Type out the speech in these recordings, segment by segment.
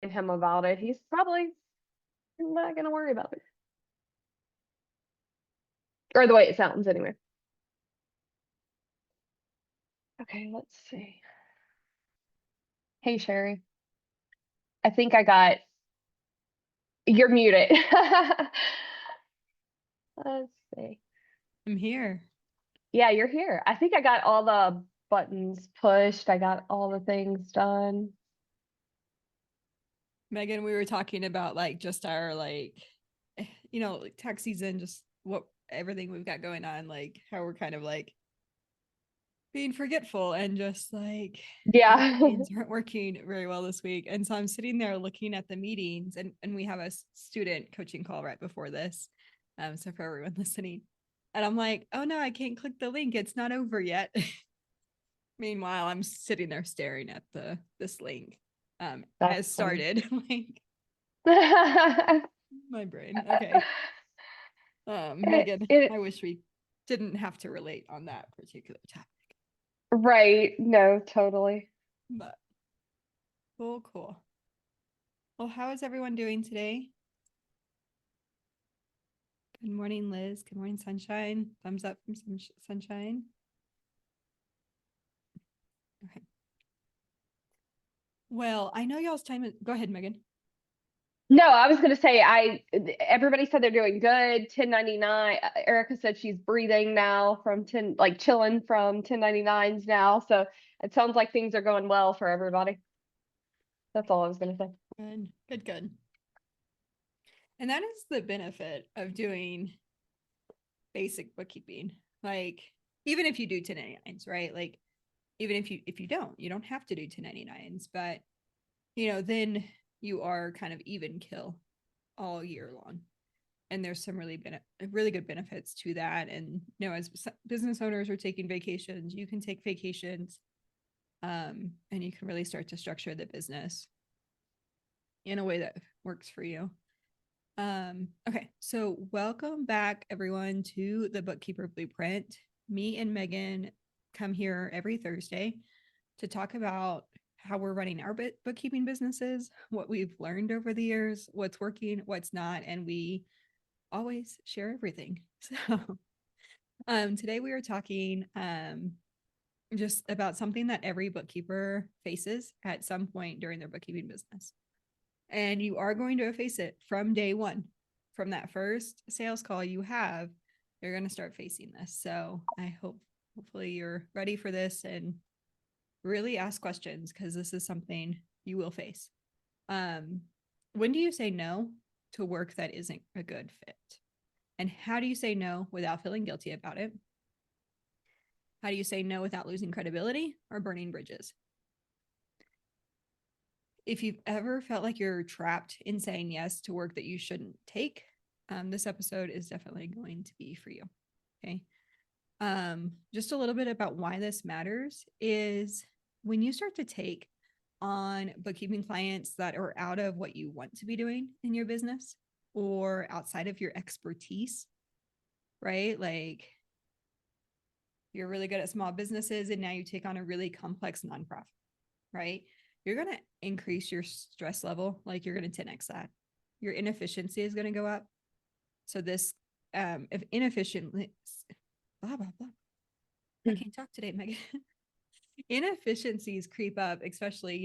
him about it, he's probably not gonna worry about it. Or the way it sounds anyway. Okay, let's see. Hey Sherry. I think I got you're muted. Let's see. I'm here. Yeah, you're here. I think I got all the buttons pushed. I got all the things done. Megan, we were talking about like just our like tax season, just what everything we've got going on, like how we're kind of like being forgetful and just like our Yeah. brains aren't working very well this week. And so I'm sitting there looking at the meetings and we have a student coaching call right before this. So for everyone listening. And I'm like, oh no, I can't click the link. It's not over yet. Meanwhile, I'm sitting there staring at this link. That's Has funny. started. Like my brain. Okay. It, Megan, it, I wish we didn't have to relate on that particular topic. right. No, totally. But cool, cool. Well, how is everyone doing today? Good morning, Liz. Good morning, Sunshine. Thumbs up from Sunshine. Okay. Well, I know y'all's time. Go ahead, Megan. No, I was gonna say everybody said they're doing good. 1099. Erica said she's breathing now from 10, like chilling from 1099s now. So it sounds like things are going well for everybody. That's all I was gonna say. Good, good, good. And that is the benefit of doing basic bookkeeping. Like, even if you do 1099s, right? Like, even if you don't have to do 1099s, but then you are kind of even kill all year long. And there's some really good benefits to that. And as business owners are taking vacations, you can take vacations, and you can really start to structure the business in a way that works for you. Okay, so welcome back everyone to the Bookkeeper Blueprint. Me and Megan come here every Thursday to talk about how we're running our bookkeeping businesses, what we've learned over the years, what's working, what's not, and we always share everything. So today we are talking just about something that every bookkeeper faces at some point during their bookkeeping business. And you are going to face it from day one. From that first sales call you have, you're going to start facing this. So I hopefully you're ready for this and really ask questions, because this is something you will face. When do you say no to work that isn't a good fit? And how do you say no without feeling guilty about it? How do you say no without losing credibility or burning bridges? If you've ever felt like you're trapped in saying yes to work that you shouldn't take, this episode is definitely going to be for you. Okay. Just a little bit about why this matters is when you start to take on bookkeeping clients that are out of what you want to be doing in your business or outside of your expertise, right? Like you're really good at small businesses and now you take on a really complex nonprofit, right? You're going to increase your stress level. Like you're going to 10x that. Your inefficiency is going to go up. So this, if inefficiently, blah, blah, blah. I can't talk today, Megan. Inefficiencies creep up, especially,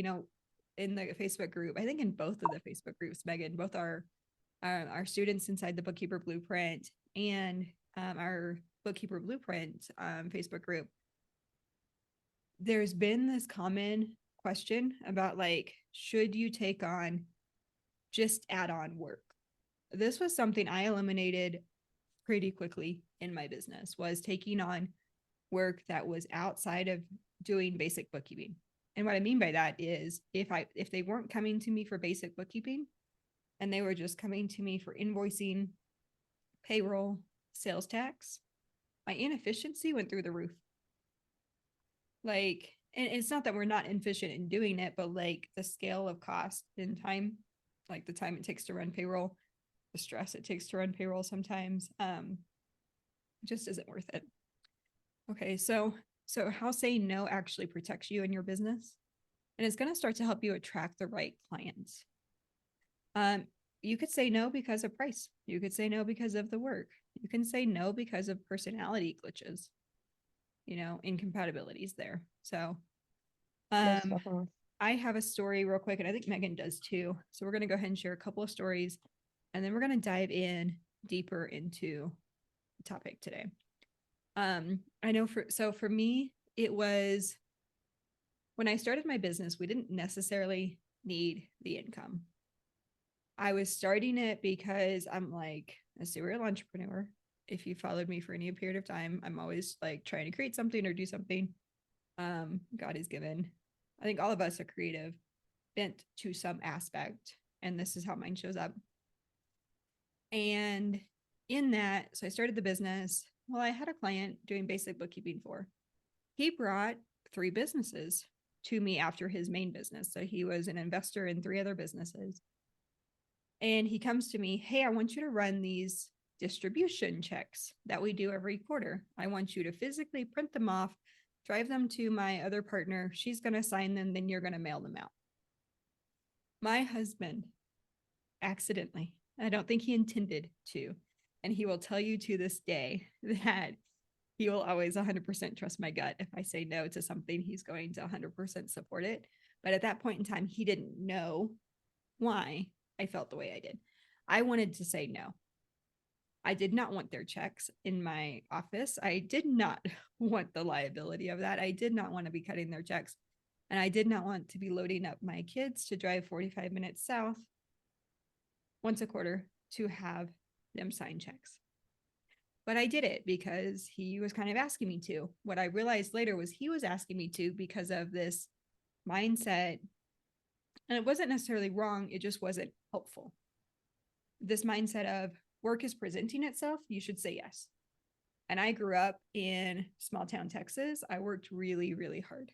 in the Facebook group. I think in both of the Facebook groups, Megan, both our students inside the Bookkeeper Blueprint and our Bookkeeper Blueprint Facebook group. There's been this common question about like, should you take on just add-on work? This was something I eliminated pretty quickly in my business, was taking on work that was outside of doing basic bookkeeping. And what I mean by that is if they weren't coming to me for basic bookkeeping and they were just coming to me for invoicing, payroll, sales tax, my inefficiency went through the roof. Like, and it's not that we're not efficient in doing it, but like the scale of cost and time, like the time it takes to run payroll, the stress it takes to run payroll sometimes, just isn't worth it. Okay, so how saying no actually protects you and your business, and it's going to start to help you attract the right clients. You could say no because of price. You could say no because of the work. You can say no because of personality glitches, incompatibilities there. So Most definitely. I have a story real quick, and I think Megan does too. So we're going to go ahead and share a couple of stories, and then we're going to dive in deeper into the topic today. I know for me, it was when I started my business, we didn't necessarily need the income. I was starting it because I'm like a serial entrepreneur. If you followed me for any period of time, I'm always like trying to create something or do something. God is given. I think all of us are creative, bent to some aspect, and this is how mine shows up. And in that, so I started the business. Well, I had a client doing basic bookkeeping for. He brought 3 businesses to me after his main business. So he was an investor in 3 other businesses. And he comes to me, hey, I want you to run these distribution checks that we do every quarter. I want you to physically print them off, drive them to my other partner. She's going to sign them, then you're going to mail them out. My husband accidentally, I don't think he intended to, and he will tell you to this day that he will always 100% trust my gut. If I say no to something, he's going to 100% support it. But at that point in time, he didn't know why I felt the way I did. I wanted to say no. I did not want their checks in my office. I did not want the liability of that. I did not want to be cutting their checks. And I did not want to be loading up my kids to drive 45 minutes south once a quarter to have them sign checks. But I did it because he was kind of asking me to. What I realized later was he was asking me to because of this mindset. And it wasn't necessarily wrong, it just wasn't helpful. This mindset of work is presenting itself, you should say yes. And I grew up in small town Texas. I worked really, really hard.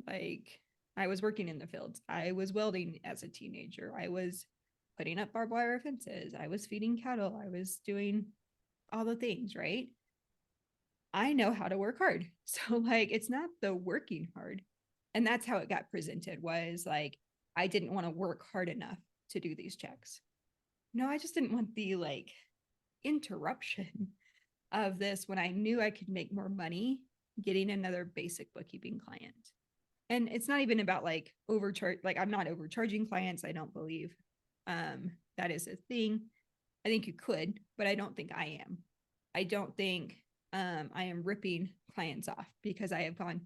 Like, I was working in the fields. I was welding as a teenager. I was putting up barbed wire fences. I was feeding cattle. I was doing all the things, right? I know how to work hard. So, like, it's not the working hard. And that's how it got presented, was like, I didn't want to work hard enough to do these checks. No, I just didn't want the like interruption of this when I knew I could make more money getting another basic bookkeeping client. And it's not even about like overcharge, like I'm not overcharging clients. I don't believe that is a thing. I think you could, but I don't think I am. I don't think I am ripping clients off, because I have gone,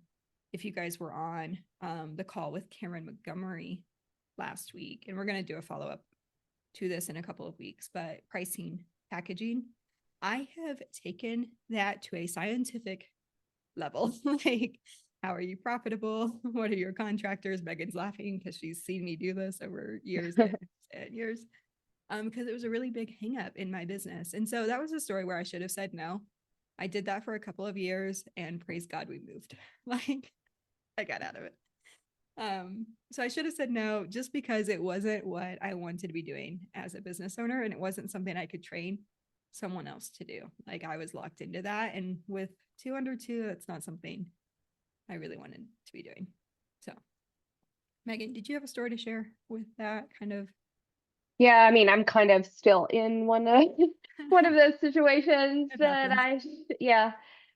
if you guys were on the call with Cameron Montgomery last week, and we're going to do a follow-up to this in a couple of weeks, but pricing, packaging, I have taken that to a scientific level. Like, how are you profitable? What are your contractors? Megan's laughing because she's seen me do this over years and years. Because it was a really big hang up in my business. And so that was a story where I should have said no. I did that for a couple of years, and praise God, we moved. Like, I got out of it. So I should have said no, just because it wasn't what I wanted to be doing as a business owner, and it wasn't something I could train someone else to do. Like, I was locked into that, and with 2 under 2, that's not something I really wanted to be doing. So, Megan, did you have a story to share with that kind of? Yeah, I mean, I'm kind of still in one of one of those situations It that happens.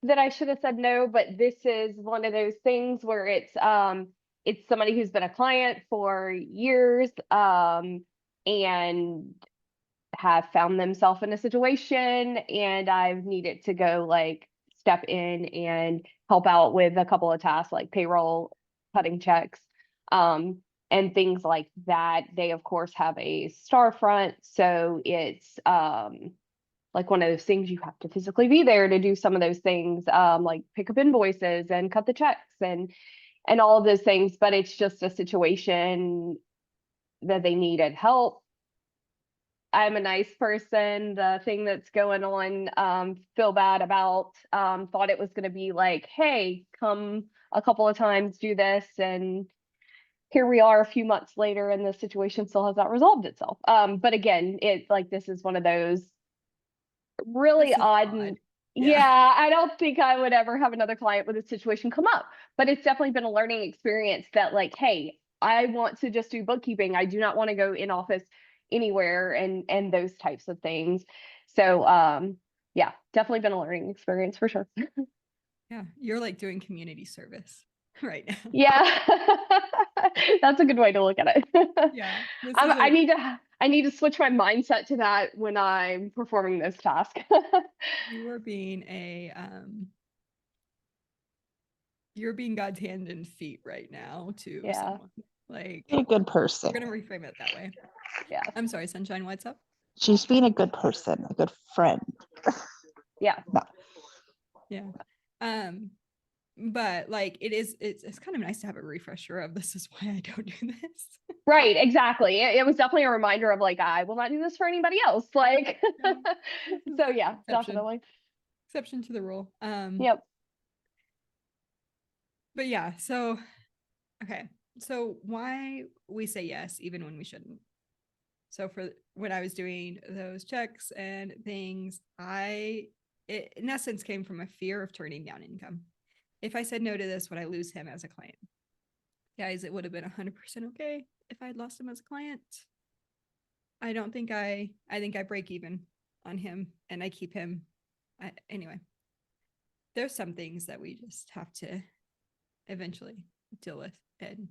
that I should have said no, but this is one of those things where it's somebody who's been a client for years and have found themselves in a situation, and I've needed to go like step in and help out with a couple of tasks like payroll, cutting checks. And things like that. They of course have a storefront, so it's like one of those things you have to physically be there to do some of those things, like pick up invoices and cut the checks and all of those things. But it's just a situation that they needed help. I'm a nice person. The thing that's going on, feel bad about, thought it was going to be like, hey, come a couple of times, do this, and here we are a few months later, and the situation still has not resolved itself. But again, it's like, this is one of those really This is odd, odd. and Yeah. yeah, I don't think I would ever have another client with a situation come up, but it's definitely been a learning experience that like, hey, I want to just do bookkeeping. I do not want to go in office anywhere and those types of things. So yeah, definitely been a learning experience for sure. Yeah, you're like doing community service right now. Yeah. That's a good way to look at it. Yeah, this is I a need to switch my mindset to that when I'm performing those tasks. you are being you're being God's hand and feet right now to Yeah. someone. Like, Be a good person. we're gonna reframe it that way. Yeah. I'm sorry, Sunshine, what's up? She's being a good person, a good friend. Yeah. Yeah. But like it's kind of nice to have a refresher of this is why I don't do this. Right, exactly. It was definitely a reminder of like, I will not do this for anybody else. Like, Yeah. so yeah, Exception. definitely. Exception to the rule. Yep. But yeah, so okay. So why we say yes even when we shouldn't. So for when I was doing those checks and things, it in essence came from a fear of turning down income. If I said no to this, would I lose him as a client? Guys, it would have been 100% okay if I'd lost him as a client. I think I break even on him and I keep him. Anyway, there's some things that we just have to eventually deal with. And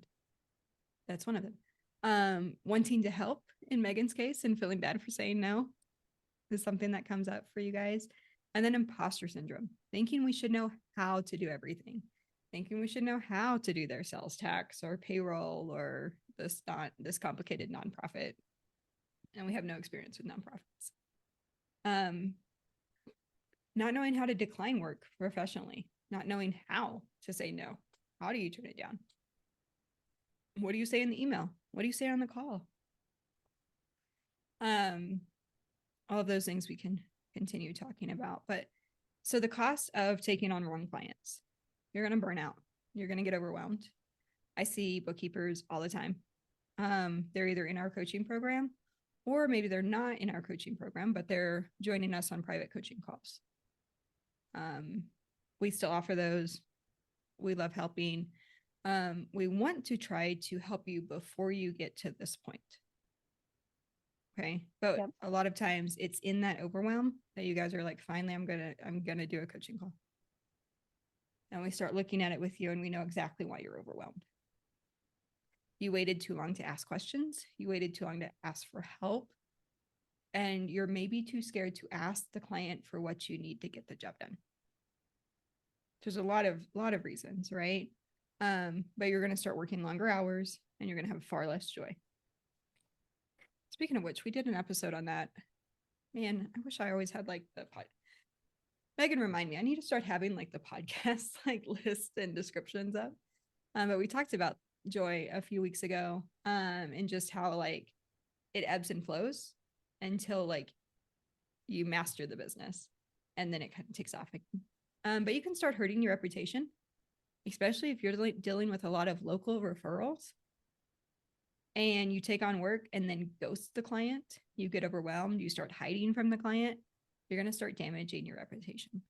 that's one of them. Wanting to help in Megan's case and feeling bad for saying no is something that comes up for you guys. And then imposter syndrome, thinking we should know how to do everything, thinking we should know how to do their sales tax or payroll or this complicated nonprofit. And we have no experience with nonprofits. Not knowing how to decline work professionally, not knowing how to say no. How do you turn it down? What do you say in the email? What do you say on the call? All of those things we can continue talking about. But so the cost of taking on wrong clients, you're going to burn out. You're going to get overwhelmed. I see bookkeepers all the time. They're either in our coaching program or maybe they're not in our coaching program, but they're joining us on private coaching calls. We still offer those. We love helping. We want to try to help you before you get to this point. Okay. But Yep. a lot of times it's in that overwhelm that you guys are like, finally, I'm gonna do a coaching call. And we start looking at it with you and we know exactly why you're overwhelmed. You waited too long to ask questions. You waited too long to ask for help. And you're maybe too scared to ask the client for what you need to get the job done. There's a lot of reasons, right? But you're going to start working longer hours and you're going to have far less joy. Speaking of which, we did an episode on that. Man, I wish I always had like the pod. Megan, remind me, I need to start having like the podcast like list and descriptions up. But we talked about joy a few weeks ago, and just how like it ebbs and flows until like you master the business and then it kind of takes off. But you can start hurting your reputation, especially if you're dealing with a lot of local referrals and you take on work and then ghost the client. You get overwhelmed. You start hiding from the client. You're going to start damaging your reputation.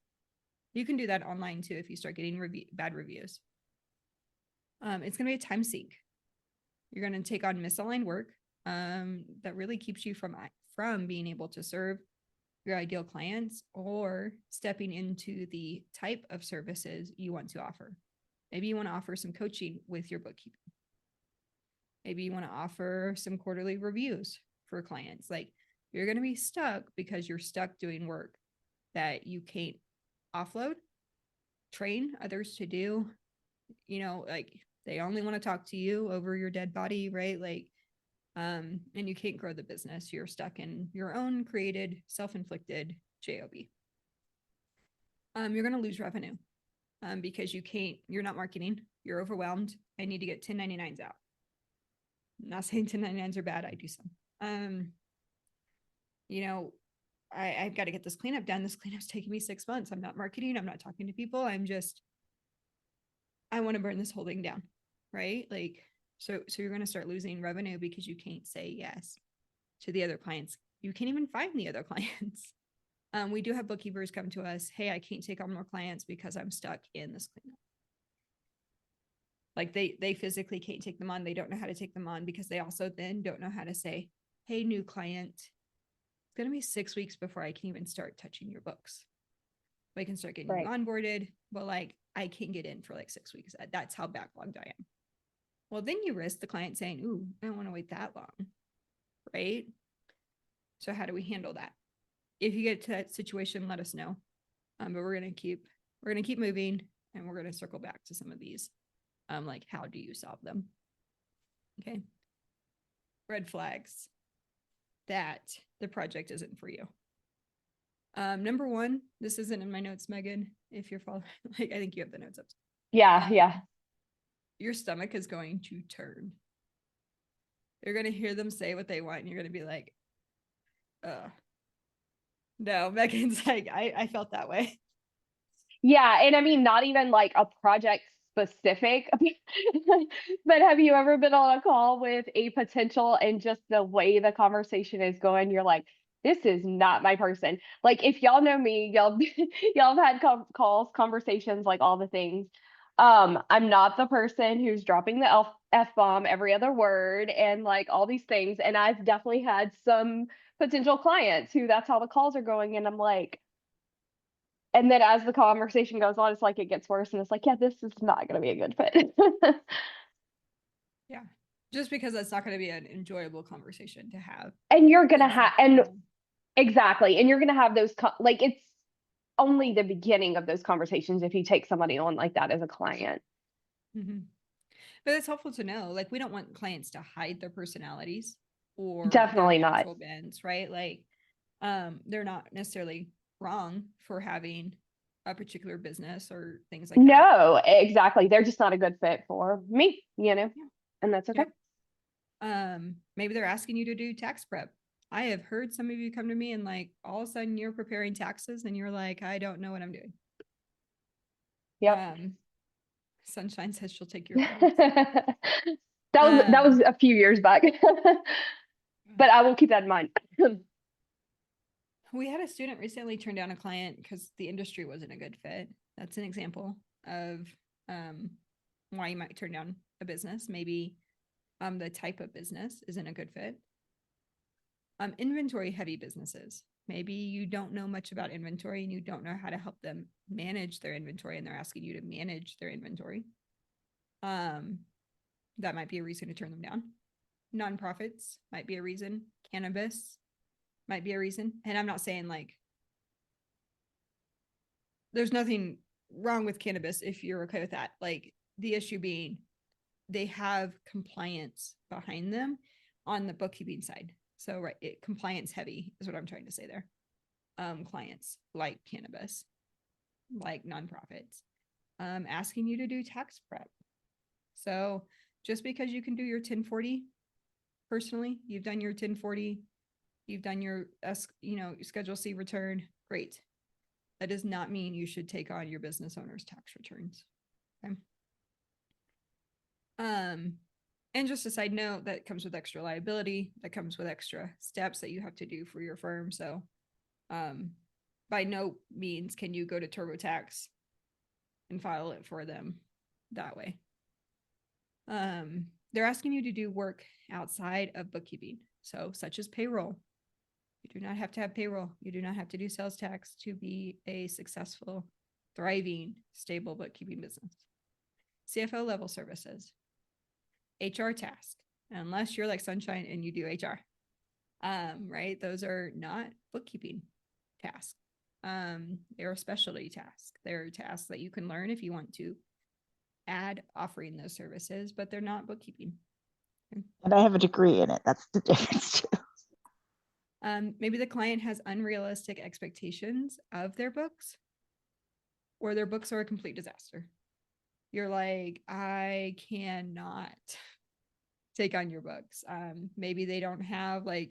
You can do that online too if you start getting bad reviews. It's going to be a time sink. You're going to take on misaligned work that really keeps you from being able to serve your ideal clients or stepping into the type of services you want to offer. Maybe you want to offer some coaching with your bookkeeping. Maybe you want to offer some quarterly reviews for clients. Like you're going to be stuck because you're stuck doing work that you can't offload, train others to do. You know, like they only want to talk to you over your dead body, right? Like, and you can't grow the business. You're stuck in your own created, self-inflicted job. You're going to lose revenue because you're not marketing. You're overwhelmed. I need to get 1099s out. I'm not saying 1099s are bad. I do some. You know, I've got to get this cleanup done. This cleanup's taking me 6 months. I'm not marketing. I'm not talking to people. I want to burn this whole thing down. Right? Like, so you're going to start losing revenue because you can't say yes to the other clients. You can't even find the other clients. We do have bookkeepers come to us. Hey, I can't take on more clients because I'm stuck in this cleanup. Like they physically can't take them on. They don't know how to take them on because they also then don't know how to say, hey, new client, it's going to be 6 weeks before I can even start touching your books. I can start getting you onboarded, but like I can't get in for like 6 weeks. That's how backlogged I am. Well, then you risk the client saying, ooh, I don't want to wait that long. Right? So how do we handle that? If you get to that situation, let us know. But we're going to keep moving, and we're going to circle back to some of these. Like, how do you solve them? Okay. Red flags that the project isn't for you. Number one, this isn't in my notes, Megan. If you're following, like, I think you have the notes up. Yeah. Your stomach is going to turn. You're going to hear them say what they want, and you're going to be like, no, Megan's like, I felt that way. Yeah. And I mean, not even like a project specific, but have you ever been on a call with a potential and just the way the conversation is going, you're like, this is not my person. Like, if y'all know me, y'all have had calls, conversations, like all the things. I'm not the person who's dropping the F-bomb every other word and like all these things. And I've definitely had some potential clients who that's how the calls are going. And I'm like, and then as the conversation goes on, it's like it gets worse. And it's like, yeah, this is not going to be a good fit. Yeah. Just because that's not going to be an enjoyable conversation to have. And you're going to have, and exactly. And you're going to have those, like, it's only the beginning of those conversations if you take somebody on like that as a client. Mm-hmm. But it's helpful to know, like, we don't want clients to hide their personalities or Definitely their not. natural bends, right? Like, they're not necessarily wrong for having a particular business or things like that. No, exactly. They're just not a good fit for me, and that's okay. Yep. Maybe they're asking you to do tax prep. I have heard some of you come to me and like all of a sudden you're preparing taxes and you're like, I don't know what I'm doing. Yep. Sunshine says she'll take your that was a few years back. But I will keep that in mind. We had a student recently turn down a client because the industry wasn't a good fit. That's an example of why you might turn down a business. Maybe the type of business isn't a good fit. Inventory heavy businesses. Maybe you don't know much about inventory and you don't know how to help them manage their inventory and they're asking you to manage their inventory. That might be a reason to turn them down. Nonprofits might be a reason. Cannabis might be a reason. And I'm not saying like there's nothing wrong with cannabis if you're okay with that. Like the issue being they have compliance behind them on the bookkeeping side. So compliance heavy is what I'm trying to say there. Clients like cannabis, like nonprofits, asking you to do tax prep. So just because you can do your 1040 personally, you've done your 1040, you've done your Schedule C return, great. That does not mean you should take on your business owner's tax returns. Okay. And just a side note, that comes with extra liability, that comes with extra steps that you have to do for your firm. So by no means can you go to TurboTax and file it for them that way. They're asking you to do work outside of bookkeeping. So such as payroll. You do not have to have payroll. You do not have to do sales tax to be a successful, thriving, stable bookkeeping business. CFO level services. HR task, unless you're like Sunshine and you do HR, right? Those are not bookkeeping tasks. They're a specialty task. They're tasks that you can learn if you want to add offering those services, but they're not bookkeeping. Okay. And I have a degree in it. That's the difference too. Maybe the client has unrealistic expectations of their books, or their books are a complete disaster. You're like, I cannot take on your books. Maybe they don't have I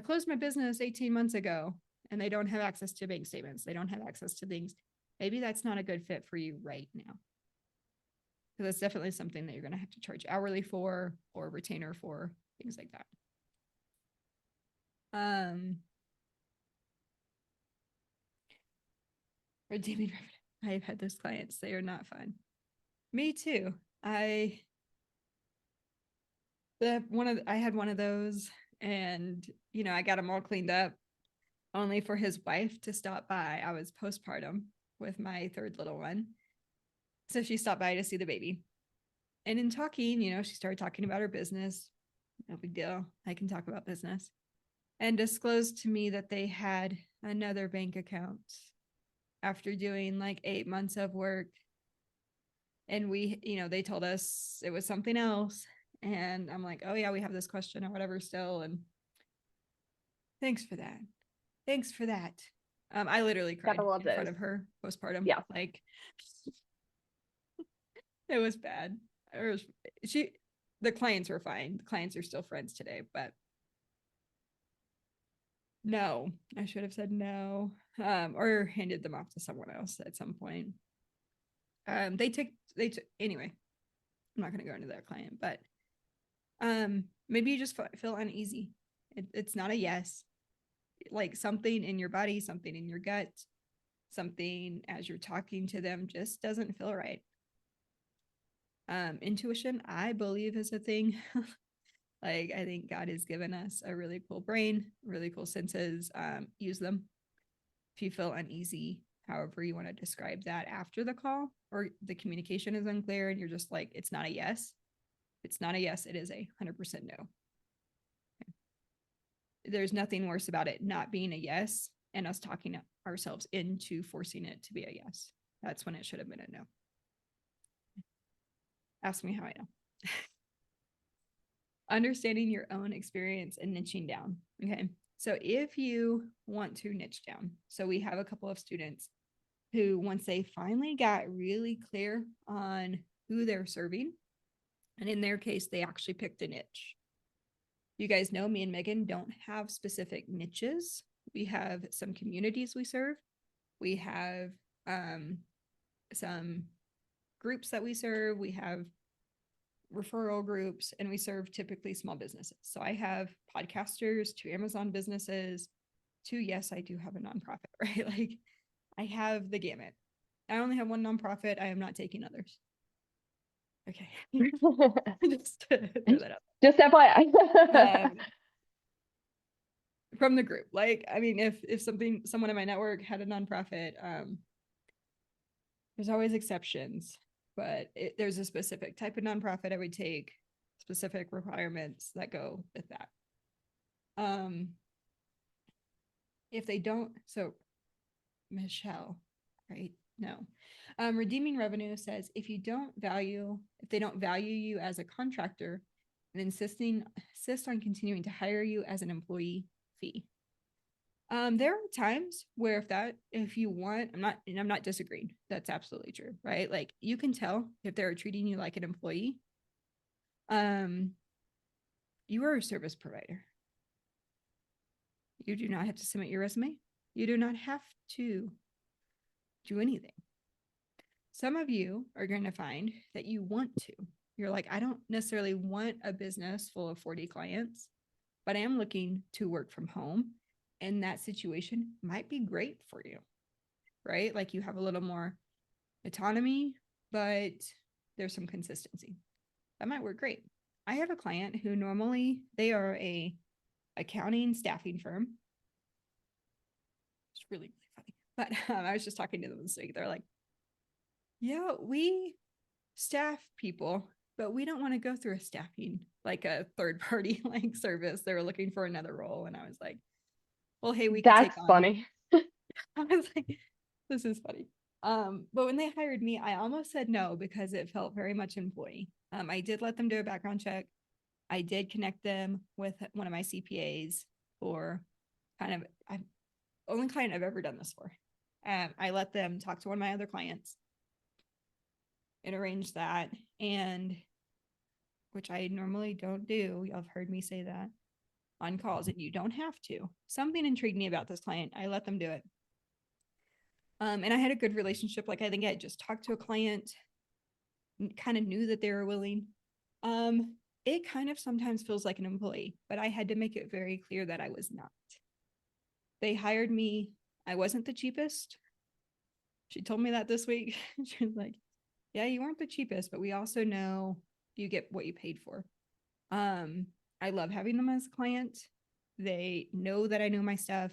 closed my business 18 months ago and they don't have access to bank statements. They don't have access to things. Maybe that's not a good fit for you right now. So that's definitely something that you're going to have to charge hourly for or retainer for, things like that. Redeeming revenue. I've had those clients. They are not fun. Me too. I had one of those, and I got him all cleaned up only for his wife to stop by. I was postpartum with my third little one. So she stopped by to see the baby. And in talking, she started talking about her business. No big deal. I can talk about business. And disclosed to me that they had another bank account after doing like 8 months of work. And they told us it was something else. And I'm like, oh yeah, we have this question or whatever still. And thanks for that. Thanks for that. I literally cried Gotta love in front those. of her postpartum. Yeah. Like it was bad. The clients were fine. The clients are still friends today, but no, I should have said no. Or handed them off to someone else at some point. Anyway, I'm not gonna go into that client, but maybe you just feel uneasy. It's not a yes. Like something in your body, something in your gut, something as you're talking to them just doesn't feel right. Intuition, I believe, is a thing. Like, I think God has given us a really cool brain, really cool senses. Use them. If you feel uneasy, however you want to describe that after the call, or the communication is unclear and you're just like, it's not a yes. It's not a yes. It is a 100% no. Okay. There's nothing worse about it not being a yes and us talking ourselves into forcing it to be a yes. That's when it should have been a no. Ask me how I know. Understanding your own experience and niching down. Okay. So if you want to niche down, so we have a couple of students who, once they finally got really clear on who they're serving, and in their case, they actually picked a niche. You guys know me and Megan don't have specific niches. We have some communities we serve. We have some groups that we serve. We have referral groups, and we serve typically small businesses. So I have podcasters, 2 Amazon businesses, 2, yes, I do have a nonprofit, right? Like I have the gamut. I only have 1 nonprofit. I am not taking others. Okay. Just to throw that up. Just FYI. From the group. Like, I mean, if someone in my network had a nonprofit, there's always exceptions, but there's a specific type of nonprofit I would take, specific requirements that go with that. If they don't, so Michelle, right? No. Redeeming Revenue says if they don't value you as a contractor and insist on continuing to hire you as an employee fee. There are times where if you want, I'm not disagreeing. That's absolutely true, right? Like you can tell if they're treating you like an employee. You are a service provider. You do not have to submit your resume. You do not have to do anything. Some of you are going to find that you want to. You're like, I don't necessarily want a business full of 40 clients, but I am looking to work from home. And that situation might be great for you, right? Like you have a little more autonomy, but there's some consistency. That might work great. I have a client who normally they are a accounting staffing firm. It's really, really funny. But I was just talking to them this week. They're like, yeah, we staff people, but we don't want to go through a staffing, like a third party like service. They were looking for another role. And I was like, well, hey, we could take on. funny. I was like, this is funny. But when they hired me, I almost said no because it felt very much employee. I did let them do a background check. I did connect them with one of my CPAs for only client I've ever done this for. I let them talk to one of my other clients and arrange that, and which I normally don't do. Y'all have heard me say that on calls, and you don't have to. Something intrigued me about this client. I let them do it. And I had a good relationship. Like I think I just talked to a client, kind of knew that they were willing. It kind of sometimes feels like an employee, but I had to make it very clear that I was not. They hired me. I wasn't the cheapest. She told me that this week. She was like, yeah, you weren't the cheapest, but we also know you get what you paid for. I love having them as a client. They know that I know my stuff.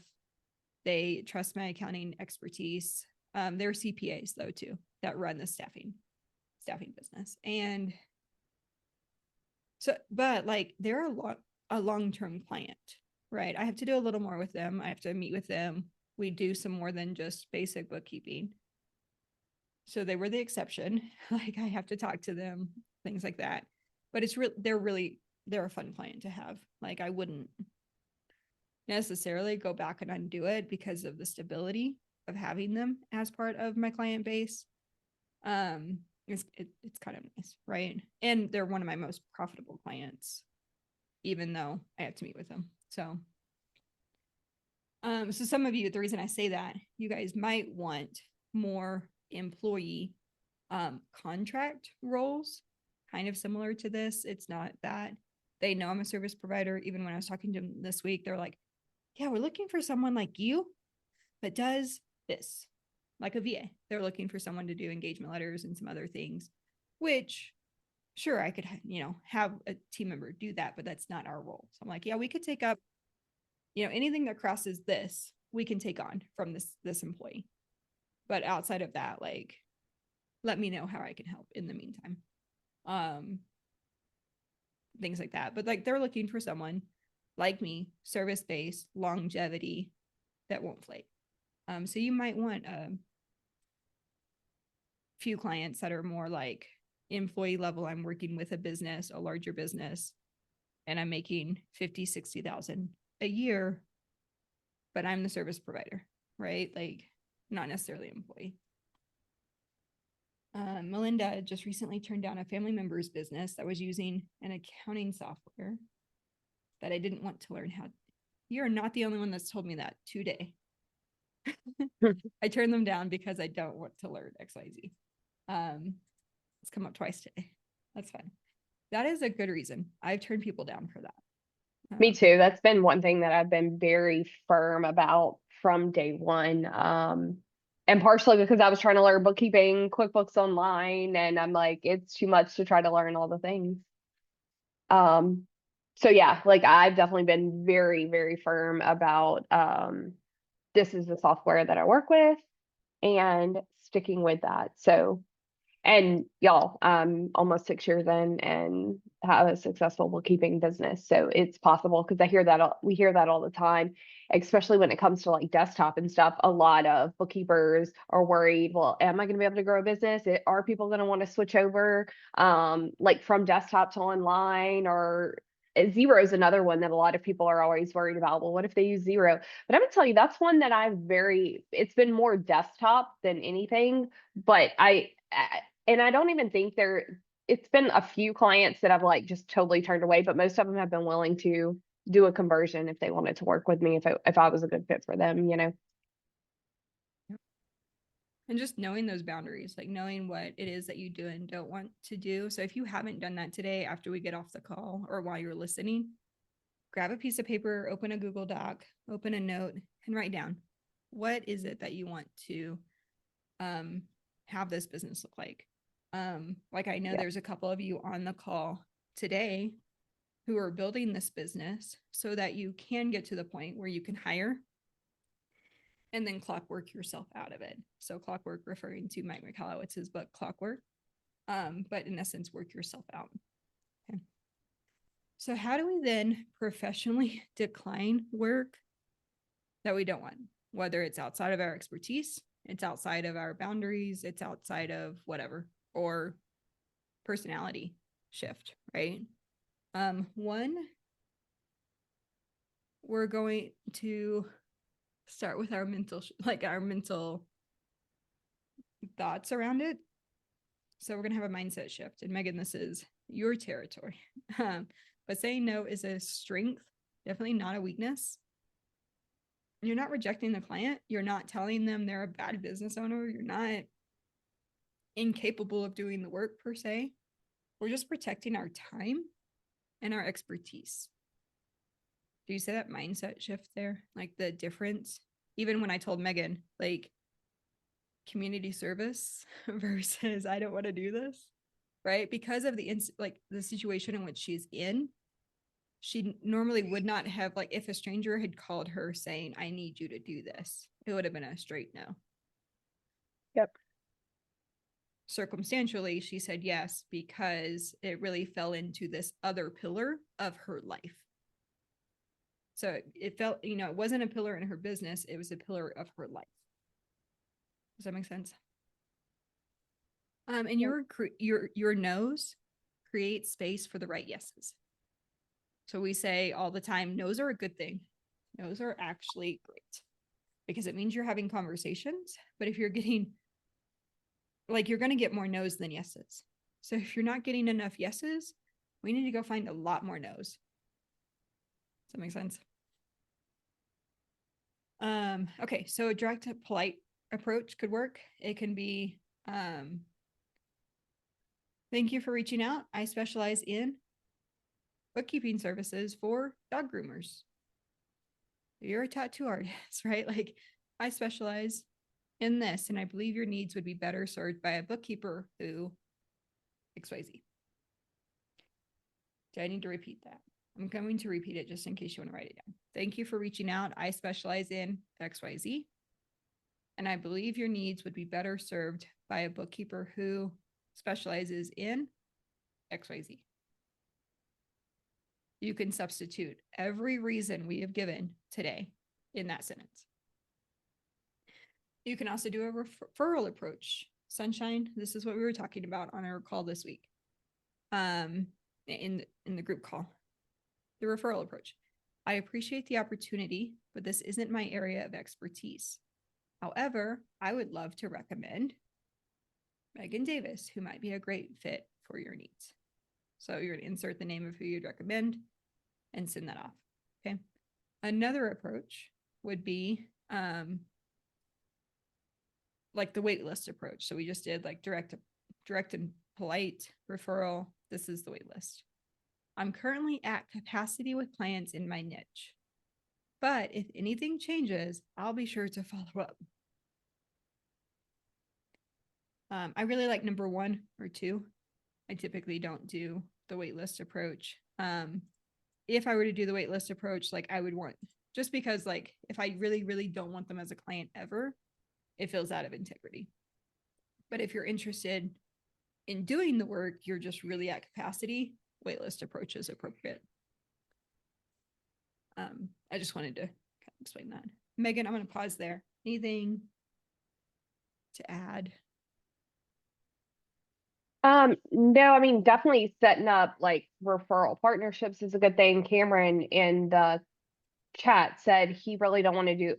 They trust my accounting expertise. They're CPAs though too that run the staffing business. And so, but like they're a long-term client, right? I have to do a little more with them. I have to meet with them. We do some more than just basic bookkeeping. So they were the exception. Like I have to talk to them, things like that. But it's they're a fun client to have. Like I wouldn't necessarily go back and undo it because of the stability of having them as part of my client base. It's kind of nice, right? And they're one of my most profitable clients, even though I have to meet with them. So some of you, the reason I say that, you guys might want more employee contract roles, kind of similar to this. It's not that they know I'm a service provider. Even when I was talking to them this week, they're like, yeah, we're looking for someone like you that does this, like a VA. They're looking for someone to do engagement letters and some other things, which sure, I could, have a team member do that, but that's not our role. So I'm like, yeah, we could take up, anything that crosses this, we can take on from this employee. But outside of that, like, let me know how I can help in the meantime. Things like that. But like they're looking for someone like me, service-based, longevity that won't flake. So you might want a few clients that are more like employee level. I'm working with a business, a larger business, and I'm making 50, 60,000 a year, but I'm the service provider, right? Like not necessarily employee. Melinda just recently turned down a family member's business that was using an accounting software that I didn't want to learn how. You're not the only one that's told me that today. I turned them down because I don't want to learn XYZ. It's come up twice today. That's fine. That is a good reason. I've turned people down for that. Me too. That's been one thing that I've been very firm about from day one. And partially because I was trying to learn bookkeeping, QuickBooks Online, and I'm like, it's too much to try to learn all the things. So yeah, like I've definitely been very, very firm about this is the software that I work with and sticking with that. So, and y'all, I'm almost 6 years in and have a successful bookkeeping business. So it's possible because we hear that all the time, especially when it comes to like desktop and stuff. A lot of bookkeepers are worried, well, am I going to be able to grow a business? Are people going to want to switch over like from desktop to online? Or Zero is another one that a lot of people are always worried about. Well, what if they use Zero? But I'm gonna tell you, that's one that it's been more desktop than anything, but and I don't even think it's been a few clients that I've like just totally turned away, but most of them have been willing to do a conversion if they wanted to work with me, if I was a good fit for them, And just knowing those boundaries, like knowing what it is that you do and don't want to do. So if you haven't done that today after we get off the call or while you're listening, grab a piece of paper, open a Google Doc, open a note, and write down, what is it that you want to have this business look like? Like I know there's a couple of you on the call today who are building this business so that you can get to the point where you can hire and then clockwork yourself out of it. So clockwork referring to Mike Michalowicz's book, Clockwork, but in essence, work yourself out. Okay. So how do we then professionally decline work that we don't want? Whether it's outside of our expertise, it's outside of our boundaries, it's outside of whatever, or personality shift, right? One, we're going to start with our mental thoughts around it. So we're going to have a mindset shift. And Megan, this is your territory. But saying no is a strength, definitely not a weakness. You're not rejecting the client. You're not telling them they're a bad business owner. You're not incapable of doing the work per se. We're just protecting our time and our expertise. Do you see that mindset shift there? Like the difference? Even when I told Megan, like, community service versus I don't want to do this, right? Because of the the situation in which she's in, she normally would not have, like, if a stranger had called her saying, I need you to do this, it would have been a straight no. Yep. Circumstantially, she said yes because it really fell into this other pillar of her life. So it felt, it wasn't a pillar in her business, it was a pillar of her life. Does that make sense? And your no's create space for the right yeses. So we say all the time, no's are a good thing. No's are actually great because it means you're having conversations. But if you're getting, you're going to get more no's than yeses. So if you're not getting enough yeses, we need to go find a lot more no's. Does that make sense? Okay, so a direct, polite approach could work. It can be, thank you for reaching out. I specialize in bookkeeping services for dog groomers. You're a tattoo artist, right? Like, I specialize in this, and I believe your needs would be better served by a bookkeeper who XYZ. Do I need to repeat that? I'm going to repeat it just in case you want to write it down. Thank you for reaching out. I specialize in XYZ, and I believe your needs would be better served by a bookkeeper who specializes in XYZ. You can substitute every reason we have given today in that sentence. You can also do a referral approach. Sunshine, this is what we were talking about on our call this week. In the group call. The referral approach. I appreciate the opportunity, but this isn't my area of expertise. However, I would love to recommend Megan Davis, who might be a great fit for your needs. So you're going to insert the name of who you'd recommend and send that off. Okay. Another approach would be like the wait list approach. So we just did like direct and polite referral. This is the wait list. I'm currently at capacity with clients in my niche, but if anything changes, I'll be sure to follow up. I really like number 1 or 2. I typically don't do the waitlist approach. If I were to do the waitlist approach, I would want, just because if I really, really don't want them as a client ever, it feels out of integrity. But if you're interested in doing the work, you're just really at capacity, waitlist approach is appropriate. I just wanted to kind of explain that. Megan, I'm going to pause there. Anything to add? No, I mean, definitely setting up referral partnerships is a good thing. Cameron in the chat said he really don't want to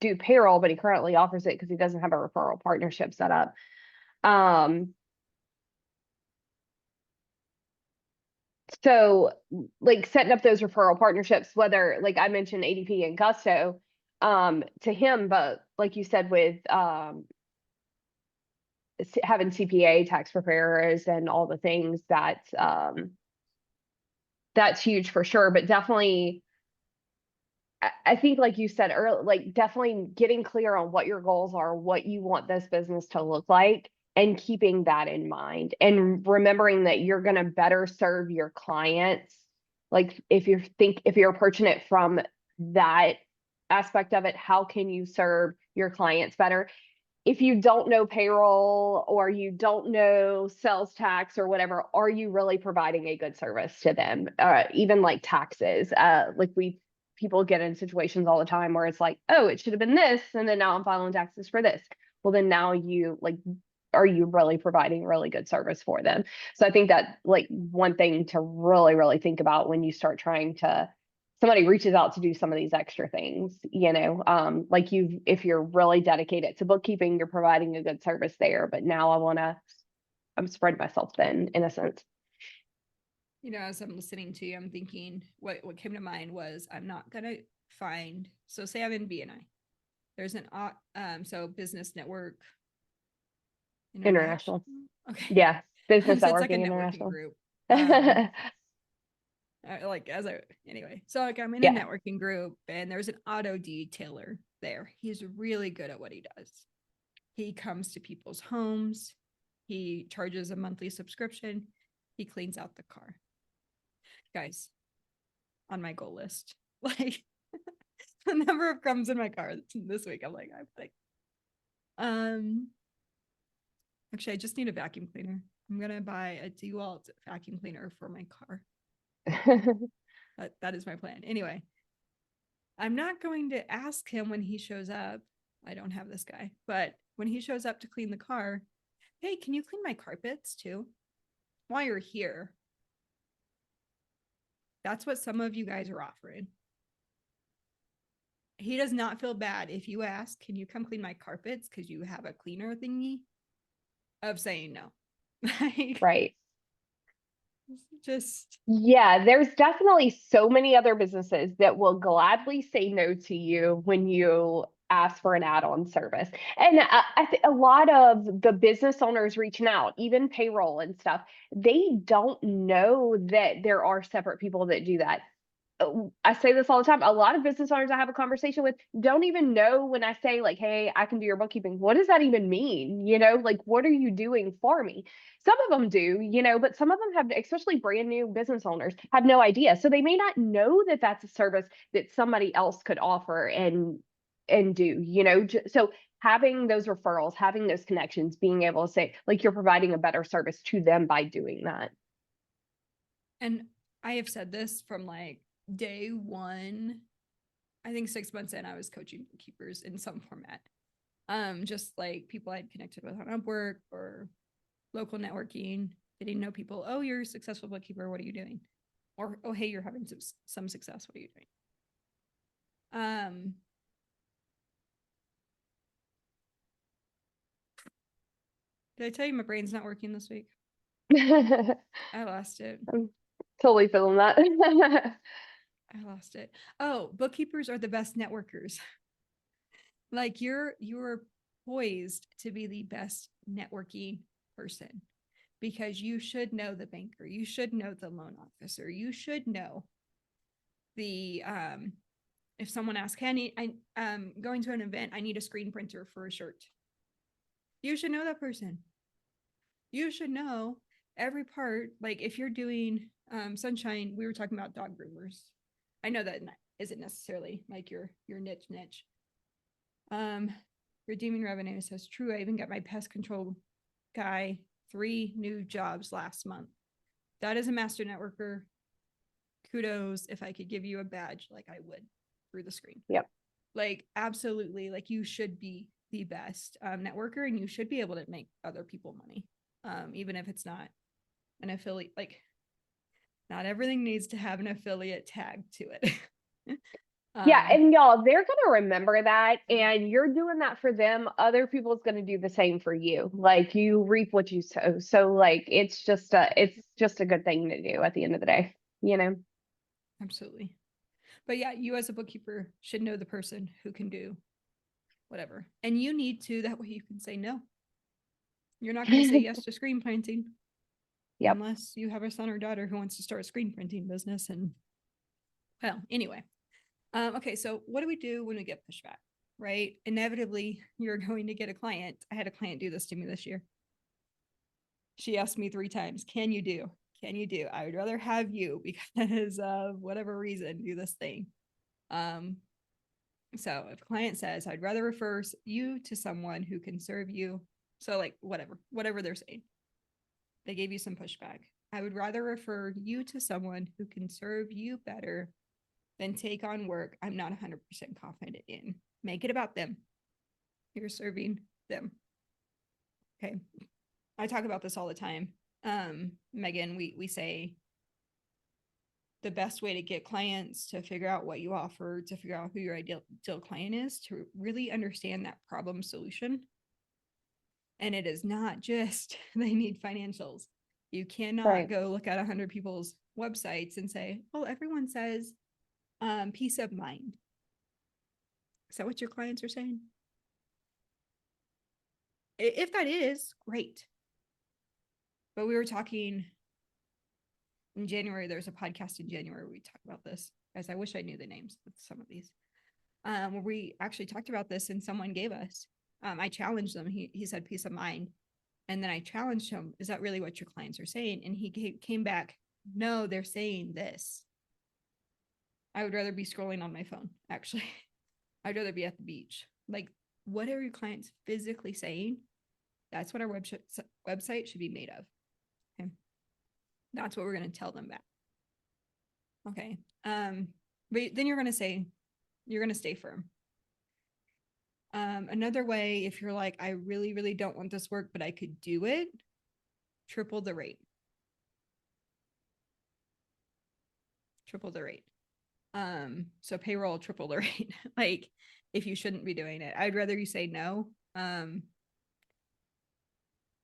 do payroll, but he currently offers it because he doesn't have a referral partnership set up. So setting up those referral partnerships, whether I mentioned ADP and Gusto, to him, but like you said, with having CPA, tax preparers, and all the things that's huge for sure. But definitely, I think like you said earlier, definitely getting clear on what your goals are, what you want this business to look like, and keeping that in mind, and remembering that you're going to better serve your clients. If you're approaching it from that aspect of it, how can you serve your clients better? If you don't know payroll or you don't know sales tax or whatever, are you really providing a good service to them? Even taxes, people get in situations all the time where it's oh, it should have been this, and then now I'm filing taxes for this. Well, then now are you really providing really good service for them? So I think that one thing to really, really think about when you start trying to, somebody reaches out to do some of these extra things, if you're really dedicated to bookkeeping, you're providing a good service there, but now I'm spreading myself thin in a sense. As I'm listening to you, I'm thinking what came to mind was I'm not going to find, so say I'm in BNI. There's so business network. International. Okay. Yeah. Business so networking, it's like a international. networking group. Anyway, so I'm in a networking group and there's an auto detailer there. He's really good at what he does. He comes to people's homes. He charges a monthly subscription. He cleans out the car. Guys, on my goal list, like the number of crumbs in my car this week, actually, I just need a vacuum cleaner. I'm gonna buy a DeWalt vacuum cleaner for my car. That is my plan. Anyway, I'm not going to ask him when he shows up. I don't have this guy, but when he shows up to clean the car, hey, can you clean my carpets too? While you're here. That's what some of you guys are offering. He does not feel bad if you ask, can you come clean my carpets because you have a cleaner thingy, of saying no. Like, Right. just Yeah, there's definitely so many other businesses that will gladly say no to you when you ask for an add-on service. And I think a lot of the business owners reaching out, even payroll and stuff, they don't know that there are separate people that do that. I say this all the time. A lot of business owners I have a conversation with don't even know when I say like, "Hey, I can do your bookkeeping." What does that even mean? Like what are you doing for me? Some of them do, but some of them have, especially brand new business owners, have no idea. So they may not know that that's a service that somebody else could offer and do. So having those referrals, having those connections, being able to say like you're providing a better service to them by doing that. and I have said this from like day one. I think 6 months in, I was coaching bookkeepers in some format. Just like people I'd connected with on Upwork or local networking, getting to know people. Oh, you're a successful bookkeeper. What are you doing? Or, oh, hey, you're having some success. What are you doing? Did I tell you my brain's not working this week? I lost it. I'm totally feeling that. I lost it. Oh, bookkeepers are the best networkers. Like you're poised to be the best networking person because you should know the banker, you should know the loan officer, you should know the if someone asks, "Hey, I'm going to an event, I need a screen printer for a shirt." You should know that person. You should know every part. Like if you're doing Sunshine, we were talking about dog groomers. I know that isn't necessarily like your niche. Redeeming revenue says true. I even got my pest control guy 3 new jobs last month. That is a master networker. Kudos. If I could give you a badge, like I would through the screen. Yep. Like absolutely. Like you should be the best networker, and you should be able to make other people money, even if it's not an affiliate. Like not everything needs to have an affiliate tag to it. Yeah, and y'all, they're gonna remember that, and you're doing that for them. Other people's gonna do the same for you. Like you reap what you sow. So like it's just a good thing to do at the end of the day. Absolutely. But yeah, you as a bookkeeper should know the person who can do whatever. And you need to, that way you can say no. You're not going to say yes to screen printing. Yep. Unless you have a son or daughter who wants to start a screen printing business. And well, anyway. Okay, so what do we do when we get pushback, right? Inevitably, you're going to get a client. I had a client do this to me this year. She asked me 3 times, can you do? Can you do? I would rather have you because of whatever reason, do this thing. So if a client says, I'd rather refer you to someone who can serve you. So like whatever they're saying, they gave you some pushback. I would rather refer you to someone who can serve you better than take on work I'm not 100% confident in. Make it about them. You're serving them. Okay. I talk about this all the time. Megan, we say the best way to get clients, to figure out what you offer, to figure out who your ideal client is, to really understand that problem solution. And it is not just they need financials. You cannot go look at 100 people's websites and say, oh, everyone says peace of mind. Is that what your clients are saying? If that is, great. But we were talking in January, there's a podcast in January where we talk about this. Guys, I wish I knew the names of some of these. Where we actually talked about this, and someone gave us I challenged him. He said peace of mind. And then I challenged him, is that really what your clients are saying? And he came back, no, they're saying this. I would rather be scrolling on my phone, actually. I'd rather be at the beach. Like, what are your clients physically saying? That's what our website should be made of. Okay. That's what we're going to tell them back. Okay. But then you're going to stay firm. Another way, if you're like, I really, really don't want this work, but I could do it, triple the rate. Triple the rate. So payroll, triple the rate. Like, if you shouldn't be doing it, I'd rather you say no.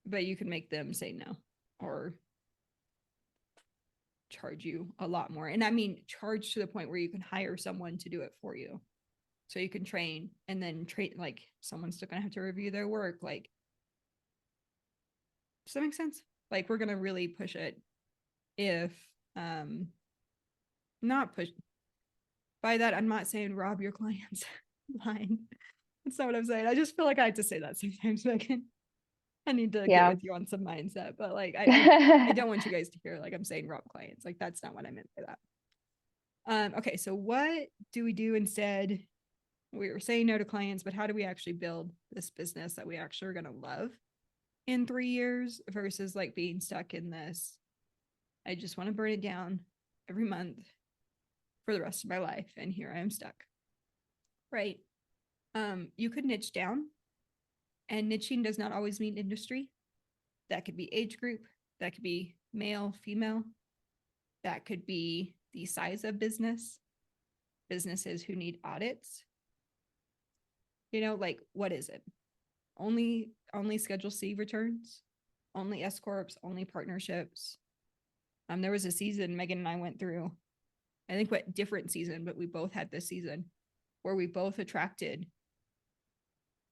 But you can make them say no or charge you a lot more. And I mean, charge to the point where you can hire someone to do it for you. So you can train and then train, like someone's still gonna have to review their work. Like, does that make sense? Like, we're gonna really push it if not push. By that, I'm not saying rob your clients blind. That's not what I'm saying. I just feel like I have to say that sometimes. I need to get with you on some mindset, but like, I don't want you guys to hear like I'm saying rob clients. Like, that's not what I meant by that. Okay, so what do we do instead? We were saying no to clients, but how do we actually build this business that we actually are going to love in 3 years versus like being stuck in this? I just want to burn it down every month for the rest of my life. And here I am stuck. Right. You could niche down, and niching does not always mean industry. That could be age group. That could be male, female. That could be the size of business, businesses who need audits. You know, like, what is it? Only Schedule C returns, only S corps, only partnerships. There was a season Megan and I went through, I think what different season, but we both had this season where we both attracted